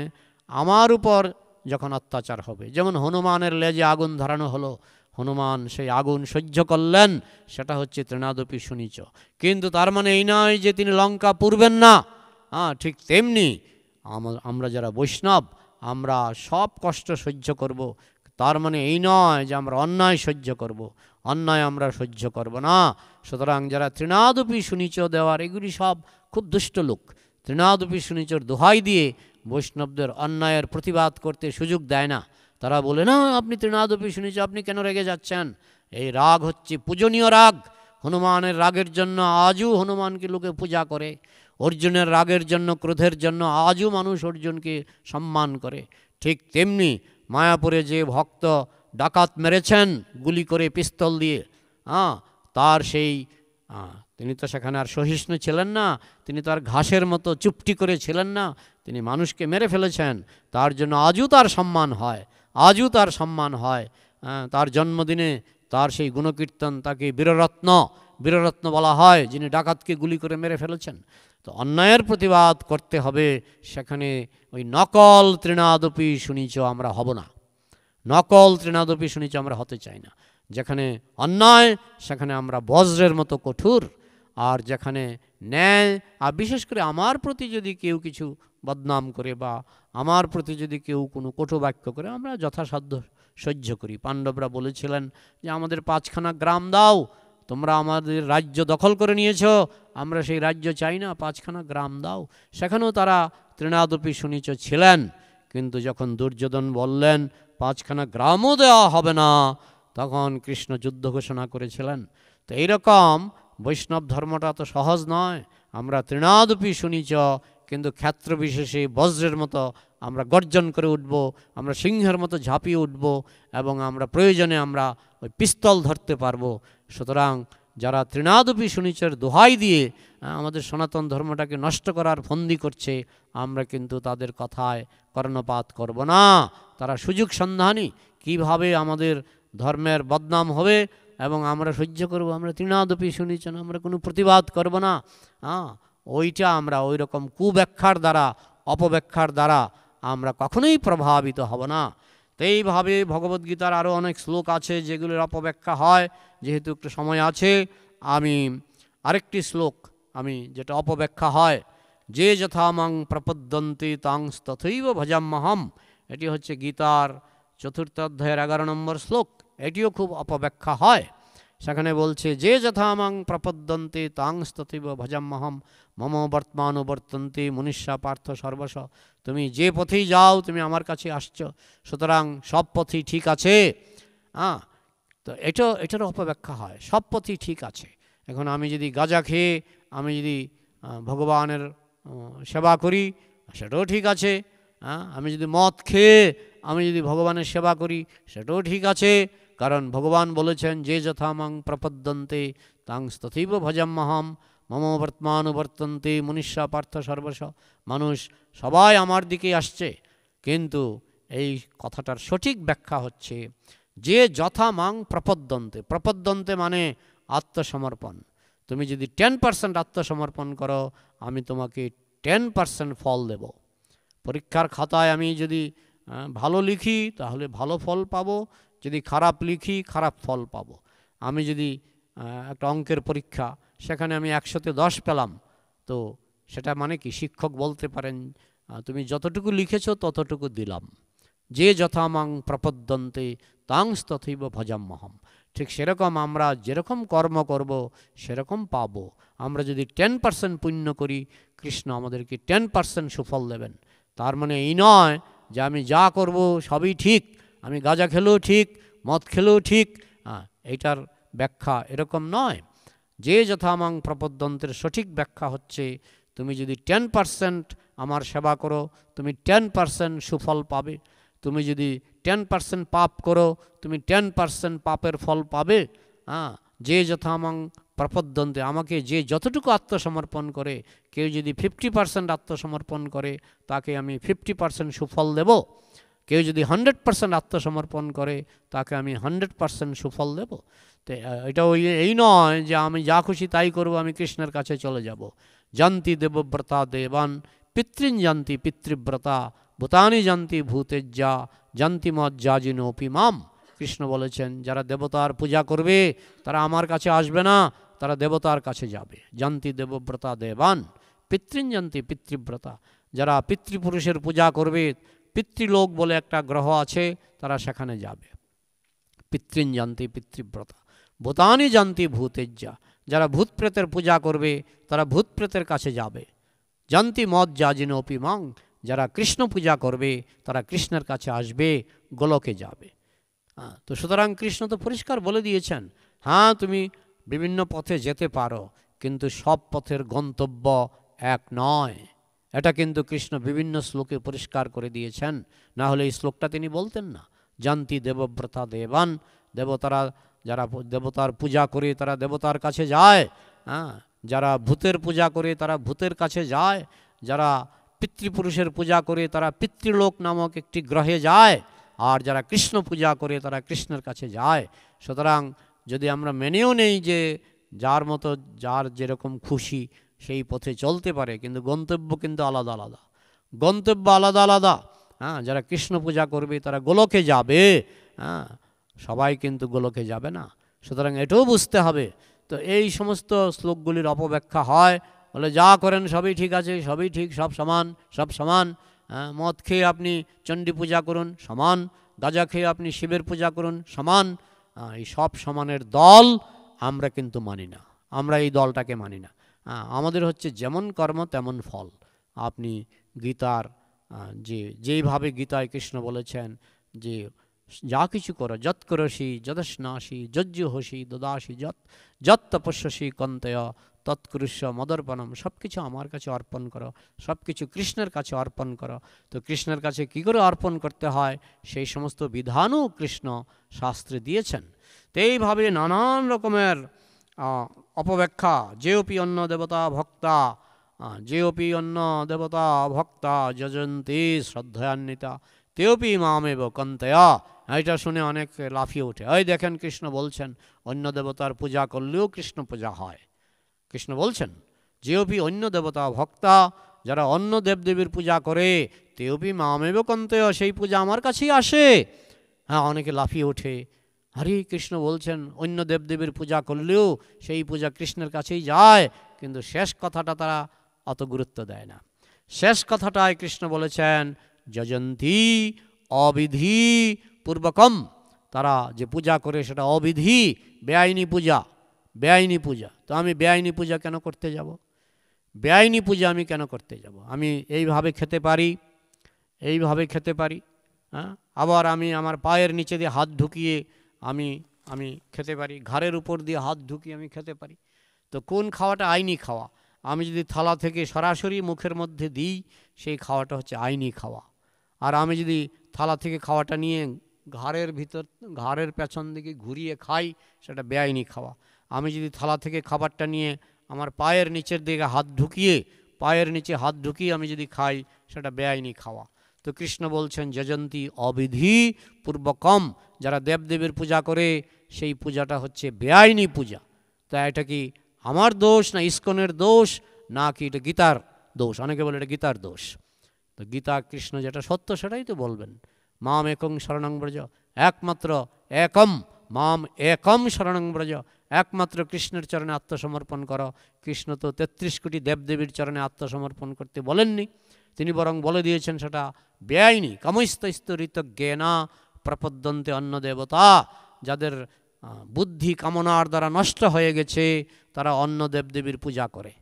আমার উপর যখন অত্যাচার হবে, যেমন হনুমানের লেজে আগুন ধরানো হলো, হনুমান সেই আগুন সহ্য করলেন, সেটা হচ্ছে তৃণাদপি শুনিচ। কিন্তু তার মানে এই নয় যে তিনি লঙ্কা পুড়বেন না। ঠিক তেমনি আমরা যারা বৈষ্ণব, আমরা সব কষ্ট সহ্য করব, তার মানে এই নয় যে আমরা অন্যায় সহ্য করব, অন্যায় আমরা সহ্য করব না। সুতরাং যারা তৃণাদপি শুনিচ দেওয়ার, এগুলি সব খুব দুষ্ট লোক, তৃণাদপি শুনিচর দোহাই দিয়ে বৈষ্ণবদের অন্যায়ের প্রতিবাদ করতে সুযোগ দেয় না। তারা বলে, না আপনি তৃণাদপি শুনিচ, আপনি কেন রেগে যাচ্ছেন? এই রাগ হচ্ছে পূজনীয় রাগ। হনুমানের রাগের জন্য আজও হনুমানকে লোকে পূজা করে, অর্জুনের রাগের জন্য, ক্রোধের জন্য আজও মানুষ অর্জুনকে সম্মান করে। ঠিক তেমনি মায়াপুরে যে ভক্ত ডাকাত মেরেছেন গুলি করে পিস্তল দিয়ে, তার সেই তিনি তো সেখানে আর সহিষ্ণু ছিলেন না, তিনি তার ঘাসের মতো চুপটি করে ছিলেন না, তিনি মানুষকে মেরে ফেলেছেন। তার জন্য আজও তার সম্মান হয়, তার জন্মদিনে তার সেই গুণকীর্তন, তাকে বীররত্ন বলা হয়, যিনি ডাকাতকে গুলি করে মেরে ফেলেছেন। তো অন্যায়ের প্রতিবাদ করতে হবে, সেখানে ওই নকল তৃণাদপি শুনিচ আমরা হব না, নকল তৃণাদপি শুনিচ আমরা হতে চাই না। যেখানে অন্যায় সেখানে আমরা বজ্রের মতো কঠোর, আর যেখানে ন্যায়, আর বিশেষ করে আমার প্রতি যদি কেউ কিছু বদনাম করে বা আমার প্রতি যদি কেউ কোনো কটু বাক্য করে, আমরা যথাসাধ্য সহ্য করি। পাণ্ডবরা বলেছিলেন যে আমাদের 5খানা গ্রাম দাও, তোমরা আমাদের রাজ্য দখল করে নিয়েছ, আমরা সেই রাজ্য চাই না, 5খানা গ্রাম দাও। সেখানেও তারা তৃণাদপি শুনিচ ছিলেন, কিন্তু যখন দুর্যোধন বললেন 5খানা গ্রামও দেওয়া হবে না, তখন কৃষ্ণ যুদ্ধ ঘোষণা করেছিলেন। তো এইরকম বৈষ্ণব ধর্মটা তো সহজ নয়। আমরা তৃণাদপি শুনিচ, কিন্তু ক্ষেত্র বিশেষে বজ্রের মতো আমরা গর্জন করে উঠব, আমরা সিংহের মতো ঝাঁপিয়ে উঠব, এবং আমরা প্রয়োজনে আমরা ওই পিস্তল ধরতে পারবো। সুতরাং যারা তৃণাদপি শুনিচের দোহাই দিয়ে আমাদের সনাতন ধর্মটাকে নষ্ট করার ফন্দি করছে, আমরা কিন্তু তাদের কথায় কর্ণপাত করব না। তারা সুযোগ সন্ধানী, কিভাবে আমাদের ধর্মের বদনাম হবে, এবং আমরা সহ্য করব। আমরা তৃণাদপি শুনিছেন, আমরা কোনো প্রতিবাদ করব না। ওইটা আমরা ওই রকম কুব্যাখ্যার দ্বারা, অপব্যাখ্যার দ্বারা আমরা কখনোই প্রভাবিত হব না। তো এইভাবে ভগবদ্গীতার আরও অনেক শ্লোক আছে যেগুলির অপব্যাখ্যা হয়। যেহেতু একটু সময় আছে, আমি আরেকটি শ্লোক যেটা অপব্যাখ্যা হয়, যে যথা মাং প্রপদ্যন্তি তাং তথৈব ভজাম্যহম, এটি হচ্ছে গীতার 4th অধ্যায়ের 11 নম্বর শ্লোক। এটিও খুব অপব্যাখ্যা হয়। সেখানে বলছে যে যথা মাং প্রপদ্যন্তি তাং তথৈব ভজাম্যহম মম বর্তমানুবর্তন্তি মনুষ্যা পার্থ সর্বশ। তুমি যে পথেই যাও তুমি আমার কাছে আসছো, সুতরাং সব পথই ঠিক আছে। তো এটার অপব্যাখ্যা হয়, সব পথই ঠিক আছে। এখন আমি যদি গাঁজা খেয়ে আমি যদি ভগবানের সেবা করি, সেটাও ঠিক আছে। আমি যদি মদ খেয়ে আমি যদি ভগবানের সেবা করি, সেটাও ঠিক আছে। কারণ ভগবান বলেছেন যে যথা মাং প্রপদ্যন্তে তাং তথৈব ভজাম্যহম মম বর্তমানুবর্তন্তে মনুষ্যা পার্থ সর্বশ। মানুষ সবাই আমার দিকে আসছে, কিন্তু এই কথাটার সঠিক ব্যাখ্যা হচ্ছে যে যথা মাং প্রপদ্যন্তে। প্রপদ্যন্তে মানে আত্মসমর্পণ। তুমি যদি 10% আত্মসমর্পণ করো, আমি তোমাকে 10% ফল দেব। পরীক্ষার খাতায় আমি যদি ভালো লিখি তাহলে ভালো ফল পাবো, যদি খারাপ লিখি খারাপ ফল পাবো। আমি যদি একটা অঙ্কের পরীক্ষা, সেখানে আমি 100তে 10 পেলাম, তো সেটা মানে কি? শিক্ষক বলতে পারেন তুমি যতটুকু লিখেছো ততটুকু দিলাম। যে যথা মাং প্রপদ্যন্তে তাং তথৈব ভজাম্যহম। ঠিক সেরকম আমরা যেরকম কর্ম করব সেরকম পাবো। আমরা যদি 10% পুণ্য করি, কৃষ্ণ আমাদেরকে 10% সুফল দেবেন। তার মানে এই নয় যে আমি যা করব সবই ঠিক, আমি গাঁজা খেলেও ঠিক, মদ খেলেও ঠিক। এইটার ব্যাখ্যা এরকম নয়। যে যথা মাং প্রপদ্যন্তের সঠিক ব্যাখ্যা হচ্ছে তুমি যদি 10% আমার সেবা করো, তুমি 10% সুফল পাবে। তুমি যদি 10% পাপ করো, তুমি 10% পাপের ফল পাবে। যে যথা মাং প্রপদ্যন্তে, আমাকে যে যতটুকু আত্মসমর্পণ করে, কেউ যদি 50% আত্মসমর্পণ করে তাকে আমি 50% সুফল দেব। কেউ যদি 100% আত্মসমর্পণ করে তাকে আমি 100% সুফল দেব। তো এটা এই নয় যে আমি যা খুশি তাই করব, আমি কৃষ্ণের কাছে চলে যাব। জান্তি দেবব্রতা দেবান পিতৃন জান্তি পিতৃব্রতা ভূতানি জান্তি ভূতেজ্জা জান্তি মজ্জাজিনোপি মাম। কৃষ্ণ বলেছেন যারা দেবতার পূজা করবে তারা আমার কাছে আসবে না, তারা দেবতার কাছে যাবে। জান্তি দেবব্রতা দেবান পিতৃন জান্তি পিতৃব্রতা, যারা পিতৃপুরুষের পূজা করবে, পিতৃলোক বলে একটা গ্রহ আছে, তারা সেখানে যাবে। পিতৃন জান্তি পিতৃব্রতা ভূতানি জান্তি ভূতেজ্জা, যারা ভূত প্রেতের পূজা করবে তারা ভূত প্রেতের কাছে যাবে। জান্তি মজ্জাজিনোপি মাং, যারা কৃষ্ণ পূজা করবে তারা কৃষ্ণের কাছে আসবে, গোলকে যাবে। তো সুতরাং কৃষ্ণ তো পরিষ্কার বলে দিয়েছেন, তুমি বিভিন্ন পথে যেতে পারো, কিন্তু সব পথের গন্তব্য এক নয়। এটা কিন্তু কৃষ্ণ বিভিন্ন শ্লোকে পরিষ্কার করে দিয়েছেন, না হলে এই শ্লোকটা তিনি বলতেন না। জান্তি দেবব্রতা দেবান, দেবতারা যারা দেবতার পূজা করে তারা দেবতার কাছে যায়, যারা ভূতের পূজা করে তারা ভূতের কাছে যায়, যারা পিতৃপুরুষের পূজা করে তারা পিতৃলোক নামক একটি গ্রহে যায়, আর যারা কৃষ্ণ পূজা করে তারা কৃষ্ণের কাছে যায়। সুতরাং যদি আমরা মেনেও নেই যে যার মতো যার যেরকম খুশি সেই পথে চলতে পারে, কিন্তু গন্তব্য কিন্তু আলাদা আলাদা, গন্তব্য আলাদা আলাদা। যারা কৃষ্ণ পূজা করবে তারা গোলকে যাবে, সবাই কিন্তু গোলকে যাবে না, সুতরাং এটাও বুঝতে হবে। তো এই সমস্ত শ্লোকগুলির অপব্যাখ্যা হয়, বলে যা করেন সবই ঠিক আছে, সবই ঠিক, সব সমান, সব সমান। মদ খেয়ে আপনি চণ্ডী পূজা করুন, সমান। গাঁজা খেয়ে আপনি শিবের পূজা করুন, সমান। এই সব সমানের দল আমরা কিন্তু মানি না, আমরা এই দলটাকে মানি না। আমাদের হচ্ছে যেমন কর্ম তেমন ফল। আপনি গীতার যেইভাবে গীতায় কৃষ্ণ বলেছেন যে যা কিছু করো, যৎ করসি যদস্নাসি যজ্জুহসি দদাসি যৎ তপস্যসি কন্তয় তৎকুরুষ্য মদর্পণম, সব কিছু আমার কাছে অর্পণ করো, সব কিছু কৃষ্ণের কাছে অর্পণ করো। তো কৃষ্ণের কাছে কী করে অর্পণ করতে হয় সেই সমস্ত বিধানও কৃষ্ণ শাস্ত্রে দিয়েছেন। তো এইভাবে নানান রকমের অপব্যাখ্যা, যেওপি অন্য দেবতা ভক্তা, যেওপি অন্য দেবতা ভক্তা যজন্তি শ্রদ্ধয়ান্বিতা তেওপি মামেব কন্তয়া, এটা শুনে অনেক লাফিয়ে ওঠে। এই দেখেন কৃষ্ণ বলছেন অন্য দেবতার পূজা করলেও কৃষ্ণ পূজা হয়। কৃষ্ণ বলছেন যেওপি অন্য দেবতা ভক্তা, যারা অন্য দেবদেবীর পূজা করে, তেওপি মামেব কন্তয়া, সেই পূজা আমার কাছেই আসে। অনেকে লাফিয়ে ওঠে, আরে কৃষ্ণ বলছেন অন্য দেবদেবীর পূজা করলেও সেই পূজা কৃষ্ণের কাছেই যায়, কিন্তু শেষ কথাটা তারা অত গুরুত্ব দেয় না। শেষ কথাটায় কৃষ্ণ বলেছেন যজন্তি অবিধি পূর্বকম, তারা যে পূজা করে সেটা অবিধি, বেআইনি পূজা, বেআইনি পূজা। তো আমি বেআইনি পূজা কেন করতে যাব? বেআইনি পূজা আমি কেন করতে যাব? আমি এইভাবে খেতে পারি, এইভাবে খেতে পারি, আবার আমি আমার পায়ের নিচে দিয়ে হাত ঢুকিয়ে আমি খেতে পারি, ঘাড়ের উপর দিয়ে হাত ঢুকিয়ে আমি খেতে পারি। তো কোন খাওয়াটা আইনি খাওয়া? আমি যদি থালা থেকে সরাসরি মুখের মধ্যে দিই সেই খাওয়াটা হচ্ছে আইনি খাওয়া, আর আমি যদি থালা থেকে খাওয়াটা নিয়ে ঘাড়ের পেছন দিকে ঘুরিয়ে খাই সেটা বেআইনি খাওয়া। আমি যদি থালা থেকে খাবারটা নিয়ে আমার পায়ের নিচের দিকে হাত ঢুকিয়ে, পায়ের নিচে হাত ঢুকিয়ে আমি যদি খাই সেটা বেআইনি খাওয়া। তো কৃষ্ণ বলছেন যজন্তি অবিধি পূর্বকম, যারা দেবদেবীর পূজা করে সেই পূজাটা হচ্ছে বেআইনি পূজা। তা এটা কি আমার দোষ, না ইস্কনের দোষ, না কি এটা গীতার দোষ? অনেকে বলে এটা গীতার দোষ। তো গীতা কৃষ্ণ যেটা সত্য সেটাই তো বলবেন। মাম একং শরণং ব্রজ, একমাত্র একম, মাম একম শরণং ব্রজ, একমাত্র কৃষ্ণের চরণে আত্মসমর্পণ করো। কৃষ্ণ তো 33 কোটি দেবদেবীর চরণে আত্মসমর্পণ করতে বলেননি, তিনি বরং বলে দিয়েছেন সেটা বেআইনি। কামস্তরিত জ্ঞানা প্রপদ্যন্তে অন্য দেবতা, যাদের বুদ্ধি কামনার দ্বারা নষ্ট হয়ে গেছে তারা অন্য দেবদেবীর পূজা করে।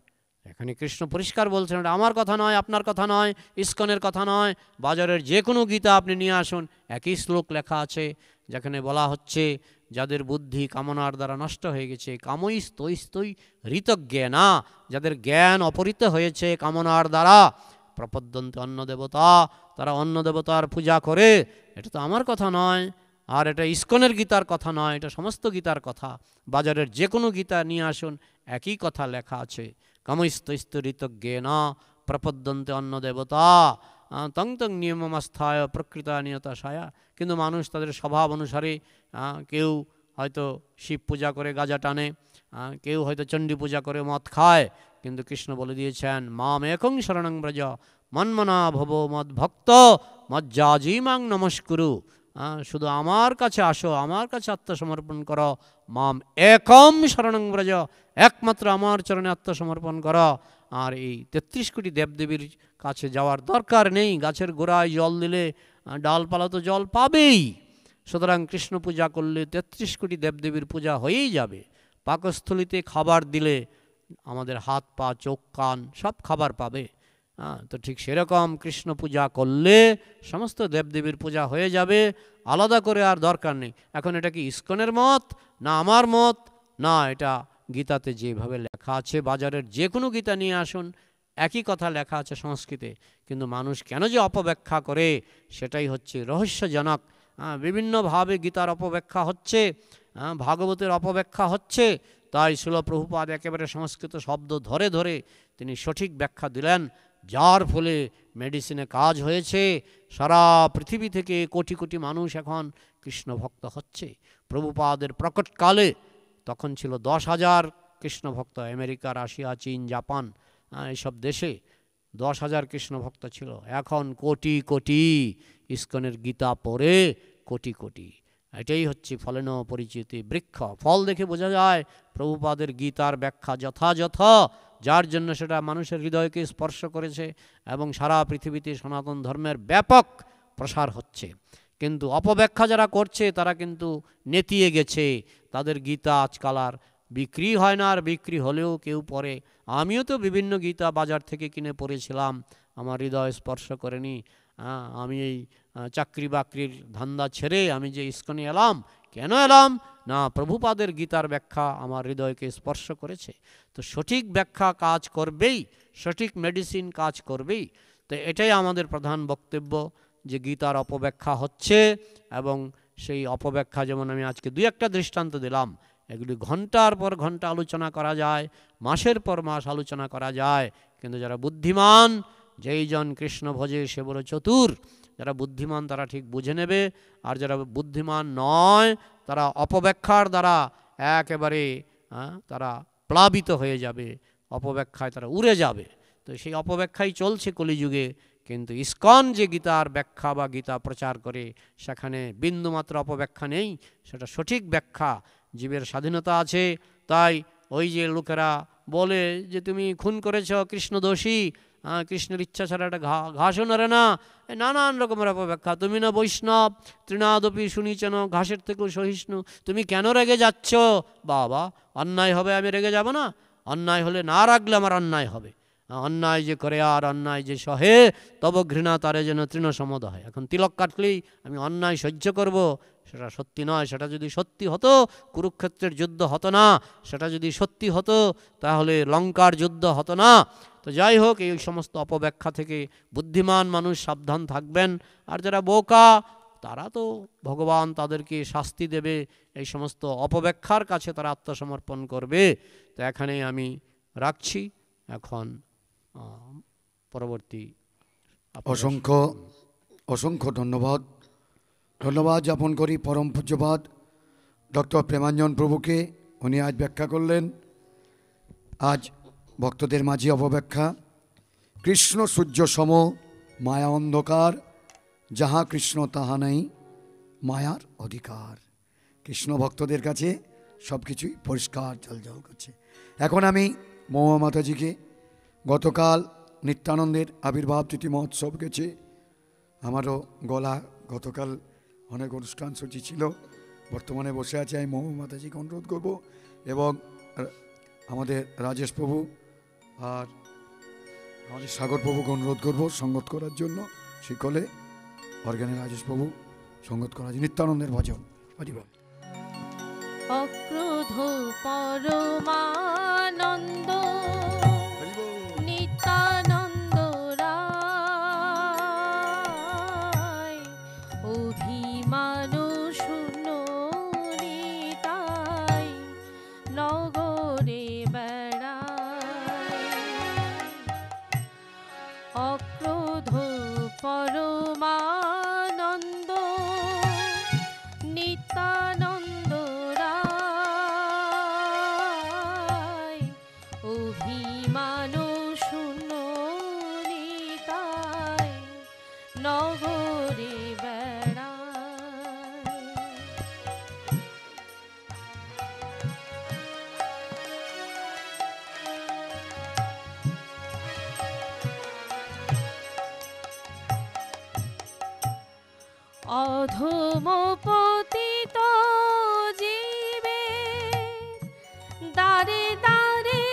এখানে কৃষ্ণ পরিষ্কার বলছেন এটা আমার কথা নয়, আপনার কথা নয়, ইস্কনের কথা নয়। বাজারের যে কোনো গীতা আপনি নিয়ে আসুন, একই শ্লোক লেখা আছে যেখানে বলা হচ্ছে যাদের বুদ্ধি কামনার দ্বারা নষ্ট হয়ে গেছে, কামই স্তৈ ঋতজ্ঞানা, যাদের জ্ঞান অপহৃত হয়েছে কামনার দ্বারা, প্রপদ্যন্তে অন্য দেবতা, তারা অন্য দেবতার পূজা করে। এটা তো আমার কথা নয়, আর এটা ইস্কনের গীতার কথা নয়, এটা সমস্ত গীতার কথা। বাজারের যে কোনো গীতা নিয়ে আসুন, একই কথা লেখা আছে, কামস্তৈস্তরিতজ্ঞেনা প্রপদ্যন্তে অন্য দেবতা তং তং নিয়মমাস্থায় প্রকৃতা নিয়তাশায়া। কিন্তু মানুষ তাদের স্বভাব অনুসারে কেউ হয়তো শিব পূজা করে গাঁজা টানে, কেউ হয়তো চণ্ডী পূজা করে মদ খায়। কিন্তু কৃষ্ণ বলে দিয়েছেন মাম একং শরণং ব্রজ মন্মনা ভব মদ ভক্ত মজ্জাজিমাং নমস্কুরু, শুধু আমার কাছে আসো, আমার কাছে আত্মসমর্পণ করো। মাম একম শরণং ব্রজ, একমাত্র আমার চরণে আত্মসমর্পণ করো। আর এই 33 কোটি দেবদেবীর কাছে যাওয়ার দরকার নেই। গাছের গোড়ায় জল দিলে ডালপালা তো জল পাবেই। সুতরাং কৃষ্ণ পূজা করলে 33 কোটি দেবদেবীর পূজা হয়েই যাবে। পাকস্থলিতে খাবার দিলে আমাদের হাত পা চোখ কান সব খাবার পাবে। তো ঠিক সেরকম কৃষ্ণ পূজা করলে সমস্ত দেবদেবীর পূজা হয়ে যাবে, আলাদা করে আর দরকার নেই। এখন এটা কি ইস্কনের মত না আমার মত? না, এটা গীতাতে যেভাবে লেখা আছে, বাজারের যে কোনো গীতা নিয়ে আসুন, একই কথা লেখা আছে সংস্কৃতে। কিন্তু মানুষ কেন যে অপব্যাখ্যা করে সেটাই হচ্ছে রহস্যজনক। বিভিন্নভাবে গীতার অপব্যাখ্যা হচ্ছে, ভাগবতের অপব্যাখ্যা হচ্ছে। তাই শিল প্রভুপাদ একেবারে সংস্কৃত শব্দ ধরে ধরে তিনি সঠিক ব্যাখ্যা দিলেন, যার ফলে মেডিসিনে কাজ হয়েছে। সারা পৃথিবী থেকে কোটি কোটি মানুষ এখন কৃষ্ণ ভক্ত হচ্ছে। প্রভুপাদের প্রকটকালে তখন ছিল 10,000 কৃষ্ণ ভক্ত, আমেরিকা, রাশিয়া, চীন, জাপান এইসব দেশে 10,000 কৃষ্ণ ভক্ত ছিল। এখন কোটি কোটি, ইস্কনের গীতা পড়ে কোটি কোটি। এটাই হচ্ছে ফলেন পরিচিতি বৃক্ষ। ফল দেখে বোঝা যায় প্রভুপাদের গীতার ব্যাখ্যা যথাযথ, যার জন্য সেটা মানুষের হৃদয়কে স্পর্শ করেছে এবং সারা পৃথিবীতে সনাতন ধর্মের ব্যাপক প্রসার হচ্ছে। কিন্তু অপব্যাখ্যা যারা করছে তারা কিন্তু নেতিয়ে গেছে। তাদের গীতা আজকাল আর বিক্রি হয় না, আর বিক্রি হলেও কেউ পড়ে। আমিও তো বিভিন্ন গীতা বাজার থেকে কিনে পড়েছিলাম, আমার হৃদয় স্পর্শ করেনি। আমি এই চাকরি বাকরির ধান্দা ছেড়ে আমি যে ইস্কনে এলাম, কেন এলাম না, প্রভুপাদের গীতার ব্যাখ্যা আমার হৃদয়কে স্পর্শ করেছে। তো সঠিক ব্যাখ্যা কাজ করবেই, সঠিক মেডিসিন কাজ করবেই। তো এটাই আমাদের প্রধান বক্তব্য, যে গীতার অপব্যাখ্যা হচ্ছে, এবং সেই অপব্যাখ্যা যেমন আমি আজকে দুই একটা দৃষ্টান্ত দিলাম, এগুলি ঘন্টার পর ঘন্টা আলোচনা করা যায়, মাসের পর মাস আলোচনা করা যায়। কিন্তু যারা বুদ্ধিমান, যেই জন কৃষ্ণ ভজে সে বড় চতুর, যারা বুদ্ধিমান তারা ঠিক বুঝে নেবে। আর যারা বুদ্ধিমান নয় তারা অপব্যাখ্যার দ্বারা একেবারে তারা প্লাবিত হয়ে যাবে, অপব্যাখ্যায় তারা উড়ে যাবে। তো সেই অপব্যাখ্যাই চলছে কলিযুগে। কিন্তু ইস্কন যে গীতার ব্যাখ্যা বা গীতা প্রচার করে, সেখানে বিন্দুমাত্র অপব্যাখ্যা নেই, সেটা সঠিক ব্যাখ্যা। জীবের স্বাধীনতা আছে। তাই ওই যে লোকেরা বলে যে তুমি খুন করেছ, কৃষ্ণ দোষী, কৃষ্ণের ইচ্ছা ছাড়া একটা ঘাসও নড়ে না, নানান রকমের অপব্যাখ্যা। তুমি না বৈষ্ণব, তৃণাদপি শুনিছেন ঘাসের থেকেও সহিষ্ণু, তুমি কেন রেগে যাচ্ছ? বাবা, অন্যায় হবে আমি রেগে যাব না? অন্যায় হলে না রাখলে আমার অন্যায় হবে। অন্যায় যে করে আর অন্যায় যে সহে, তব ঘৃণা তারে যেন তৃণ সমদ হয়। এখন তিলক কাটলেই আমি অন্যায় সহ্য করব, সেটা সত্যি নয়। সেটা যদি সত্যি হতো কুরুক্ষেত্রের যুদ্ধ হতো না, সেটা যদি সত্যি হতো তাহলে লঙ্কার যুদ্ধ হতো না। তো যাই হোক, এই সমস্ত অপব্যাখ্যা থেকে বুদ্ধিমান মানুষ সাবধান থাকবেন। আর যারা বোকা, তারা তো ভগবান তাদেরকে শাস্তি দেবে, এই সমস্ত অপব্যাখ্যার কাছে তারা আত্মসমর্পণ করবে। তো এখানে আমি রাখছি। এখন পরবর্তী অসংখ্য অসংখ্য ধন্যবাদ জ্ঞাপন করি পরম পূজ্যপাদ ডক্টর প্রেমাঞ্জন প্রভুকে। উনি আজ ব্যাখ্যা করলেন, আজ ভক্তদের মাঝে অপব্যাখ্যা। কৃষ্ণ সূর্য সম, মায়া অন্ধকার, যাহা কৃষ্ণ তাহা নেই মায়ার অধিকার। কৃষ্ণ ভক্তদের কাছে সব কিছুই পরিষ্কার ঝলঝল করছে। এখন আমি মহুয়া মাতাজিকে, গতকাল নিত্যানন্দের আবির্ভাব তিথি মহোৎসব গেছে, আমারও গলা গতকাল অনেক অনুষ্ঠান সূচি ছিল, বর্তমানে বসে আছে। আমি মহুয়া মাতাজিকে অনুরোধ করব এবং আমাদের রাজেশ প্রভু আর আমাদের সাগর প্রভুকে অনুরোধ করব সঙ্গত করার জন্য। শিকলে অর্গানের রাজেশ প্রভু সঙ্গত করার জন্য নিত্যানন্দের ভজন হরিবল। অক্রোধ পরমানন্দ নিত্যানন্দ রায়, অভিমানু শূন্য নিতাই নগরে বেড়ায়। অক্রোধ পরমানন্দ নিত্যানন্দ রায়, অভিমানু শূন্য নিতাই নগরে বেড়ায়। অধম পতিত জীবে দারে দারে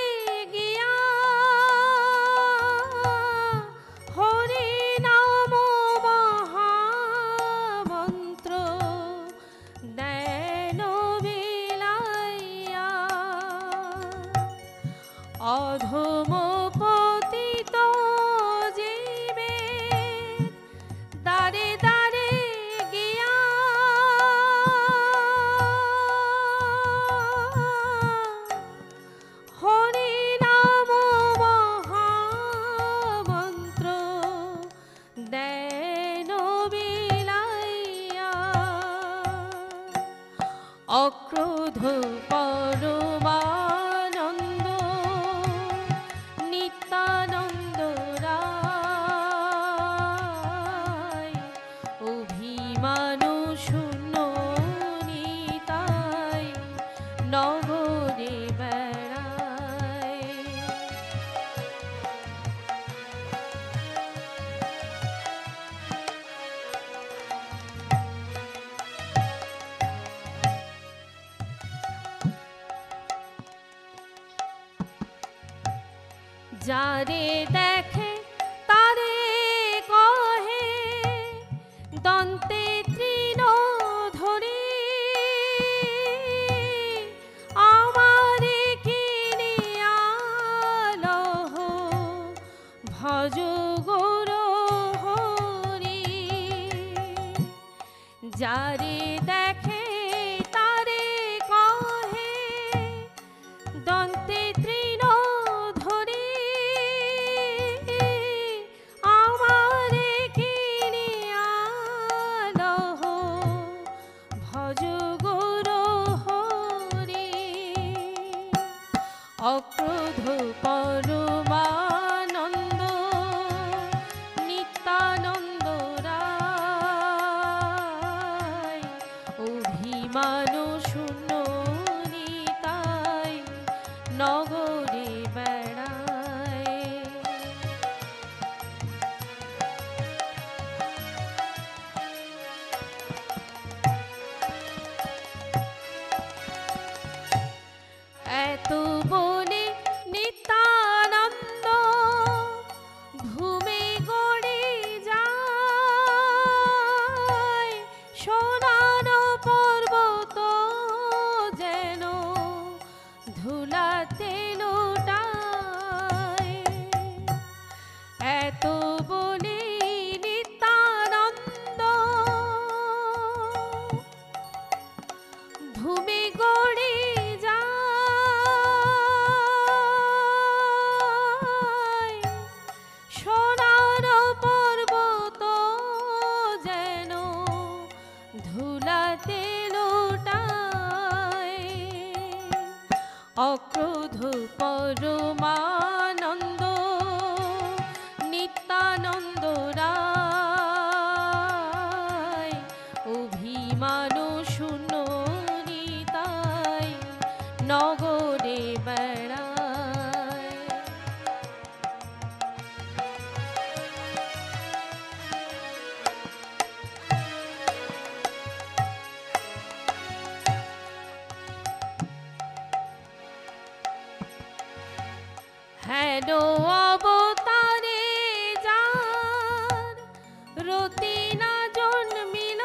গিয়া, হরি নাম মহামন্ত্র দেন বিলাইয়া। অধম পতিত জীবে দারে দারে গিয়া, যারে দেখে তারে কহে দন্তে তৃণ ধরে আমারে কিনে আলহ ভজ গৌর হরি। যারে দেখে তারে কহে দন্তে তৃণ ধরে আমারে কিনে আলহ ভজ গৌর হরি। অক্রোধ পরমানন্দ নিত্যানন্দ রায় অভিমান শূন্য নিতাই নগরে বেড়ায়। এত বলে নিত্যানন্দ ঘুমে গড়ে যায় সোনার পর্বত যেন ধুলাতে লোটায়। এত বলে নিত্যানন্দ ঘুমে গড়ে যায় সোনার পর্বত যেন ধুলাতে লোটায়। অক্রোধ পরমানন্দ নিত্যানন্দ রায় অভিমান শূন্য নিতাই নগরে বেড়ায়। হেন অবতারে যার রতি না জন্মিল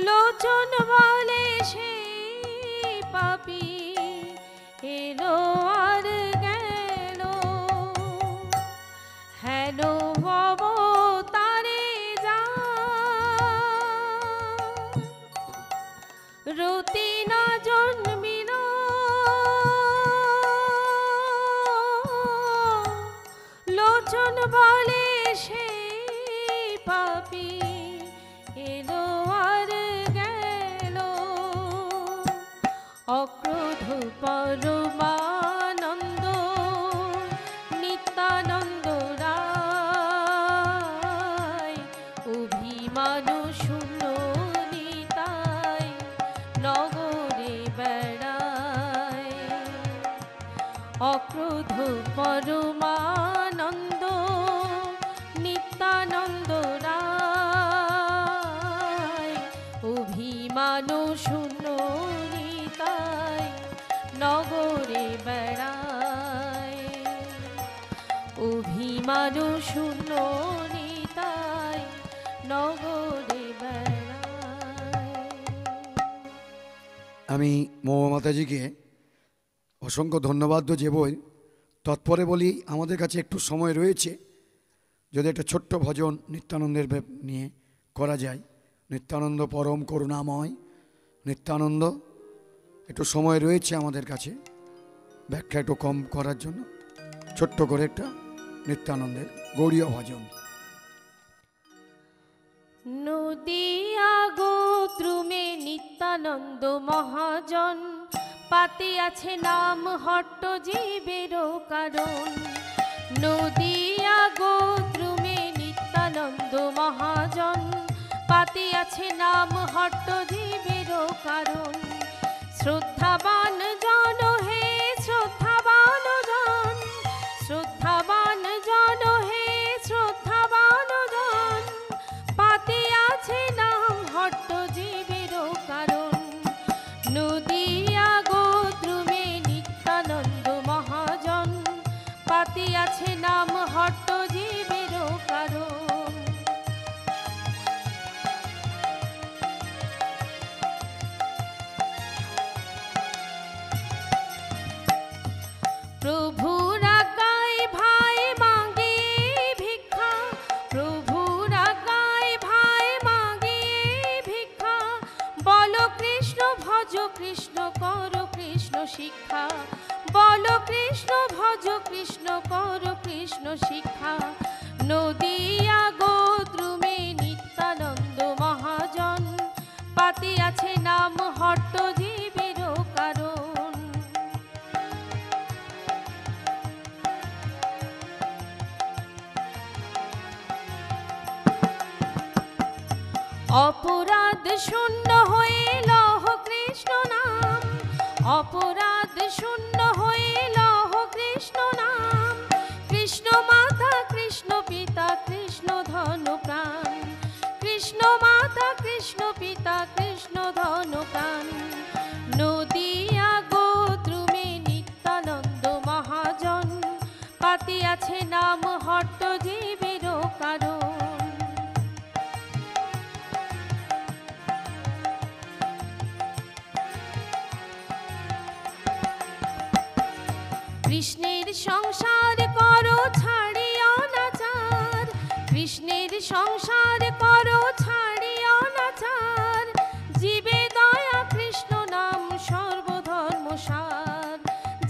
লোচন বলে সেই পাপী এলো আর গেল। হেন অবতারে যার রতি না জন্মিল লোচন বলে সেই পাপী এলো আর গেল। অক্রোধ পরমানন্দ নিত্যানন্দ রায় অভিমান শূন্য নিতাই নগরে বেড়ায়। অক্রোধ পরমানন্দ নিত্যানন্দ রায় অভিমান শূন্য নিতাই নগরে বেড়ায়। অভিমান শূন্য নিতাই নগরে বেড়ায়। আমি মহামাতাজিকে অসংখ্য ধন্যবাদ দেবই। তৎপরে বলি আমাদের কাছে একটু সময় রয়েছে, যদি একটা ছোট্ট ভজন নিত্যানন্দের নিয়ে করা যায়। নিত্যানন্দ পরম করুণাময় নিত্যানন্দ, একটু সময় রয়েছে আমাদের কাছে ব্যাখ্যা একটু কম করার জন্য ছোট্ট করে একটা নিত্যানন্দের গৌড়ীয় ভজন। নদিয়া গোত্রুমে নিত্যানন্দ মহাজন পাতে আছে নাম হট্ট জীবেরও কারণ। নদিয়া গোত্রুমে নিত্যানন্দ মহাজন পাতে আছে নাম হট্ট জীবেরও কারণ। শ্রদ্ধাবান জন হে শ্রদ্ধাবান জন, শ্রদ্ধাবান জন হে শ্রদ্ধাবান জন পাতে আছে নাম হট্ট জীবেরও কারণ। নদিয়া গোত্র পাতিয়াছে নাম হট্ট জীবেরও কারণ। প্রভুর আজ্ঞায় ভাই মাগে ভিক্ষা, প্রভুর আজ্ঞায় ভাই মাগে ভিক্ষা, বলো কৃষ্ণ ভজ কৃষ্ণ কর কৃষ্ণ শিক্ষা, বলো কৃষ্ণ ভজ কৃষ্ণ কর কৃষ্ণ শিক্ষা। নদিয়া গোদ্রুমে নিত্যানন্দ মহাজন, পাতিয়াছে নাম হট্ট জীবেরও কারণ। অপরাধ শূন্য হয়ে লহ কৃষ্ণ নাম, অপরাধ শূন্য হয়ে লহ কৃষ্ণ নাম। কৃষ্ণ মাতা কৃষ্ণ পিতা কৃষ্ণ ধন প্রাণ, কৃষ্ণ মাতা কৃষ্ণ পিতা কৃষ্ণ ধন প্রাণ। নদিয়া গোদ্রুমে নিত্যানন্দ মহাজন, পাতিয়াছে নাম হট্ট জীবেরও কারণ। কৃষ্ণের সংসার করো ছাড়ি অনাচার, কৃষ্ণের সংসার করো ছাড়ি অনাচার। জীবে দয়া কৃষ্ণ নাম সর্বধর্ম সার,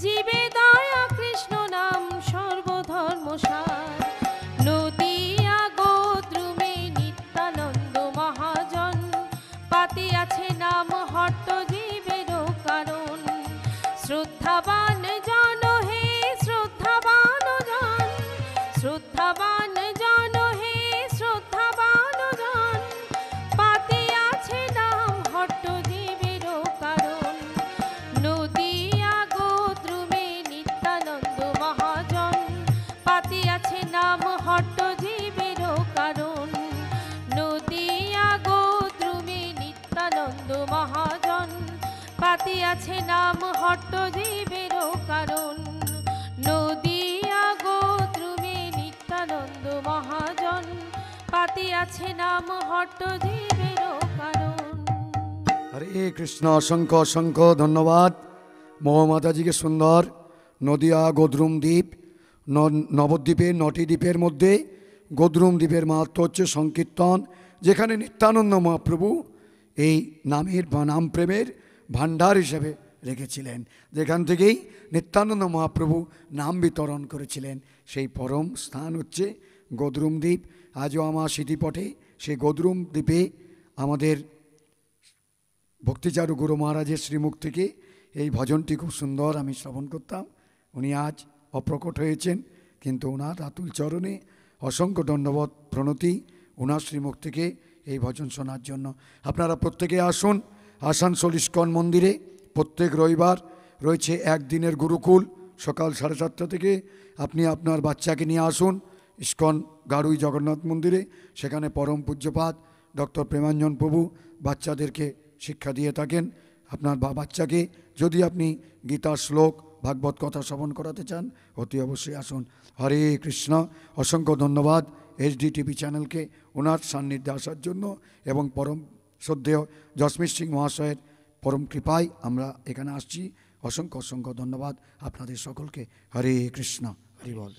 জীবে দয়া কৃষ্ণ নাম সর্বধর্ম সার। নদিয়া গোদ্রুমে নিত্যানন্দ মহাজন, পাতিয়াছে নাম হট্ট জীবেরও কারণ। শ্রদ্ধাবান জন হে শ্রদ্ধাবান জন, শ্রদ্ধাবান জন হে শ্রদ্ধাবান জন, পাতিয়াছে নাম হট্ট জীবেরও কারণ। নদিয়া গোদ্রুমে নিত্যানন্দ মহাজন, পাতিয়াছে নাম হট্ট জীবেরও কারণ। নদিয়া গোদ্রুমে নিত্যানন্দ মহাজন, পাতিয়াছে নাম হট্ট জীবেরও কারণ। নদিয়া গোদ্রুমে নিত্যানন্দ মহাজন, পাতিয়াছে নাম হট্ট জীবেরও কারণ। হরে কৃষ্ণ। অসংখ্য অসংখ্য ধন্যবাদ মহামাতাজিকে। সুন্দর নদিয়া গোদ্রুম দ্বীপ, নবদ্বীপের 9টি দ্বীপের মধ্যে গোদ্রুম দ্বীপের মাহাত্ম্য হচ্ছে সংকীর্তন, যেখানে নিত্যানন্দ মহাপ্রভু এই নামের বা নাম প্রেমের ভাণ্ডার হিসেবে রেখেছিলেন, যেখান থেকেই নিত্যানন্দ মহাপ্রভু নাম বিতরণ করেছিলেন। সেই পরম স্থান হচ্ছে গোদ্রুম দ্বীপ। আজও আমার স্মৃতিপটে সেই গোদ্রুম দ্বীপে আমাদের ভক্তিচারু গুরু মহারাজের শ্রীমুখ থেকে এই ভজনটি খুব সুন্দর আমি শ্রবণ করতাম। উনি আজ অপ্রকট হয়েছেন, কিন্তু ওনার আতুল চরণে অসংখ্য দণ্ডবত প্রণতি ওনার শ্রীমুখ থেকে এই ভজন শোনার জন্য। আপনারা প্রত্যেকে আসুন আসানসোল ইস্কন মন্দিরে। প্রত্যেক রবিবার রয়েছে একদিনের গুরুকুল, সকাল 7:30 থেকে। আপনি আপনার বাচ্চাকে নিয়ে আসুন ইস্কন গাড়ুই জগন্নাথ মন্দিরে। সেখানে পরম পূজ্যপাদ ডক্টর প্রেমাঞ্জন প্রভু বাচ্চাদেরকে শিক্ষা দিয়ে থাকেন। আপনার বাচ্চাকে যদি আপনি গীতার শ্লোক ভাগবত কথা শ্রবণ করাতে চান, অতি অবশ্যই আসুন। হরে কৃষ্ণ। অসংখ্য ধন্যবাদ HD TV চ্যানেলকে ওনার সান্নিধ্যে আসার জন্য, এবং পরম শ্রদ্ধেয় জসমিত সিং মহাশয়ের পরম কৃপায় আমরা এখানে আসছি। অসংখ্য অসংখ্য ধন্যবাদ আপনাদের সকলকে। হরে কৃষ্ণ। হরি বল।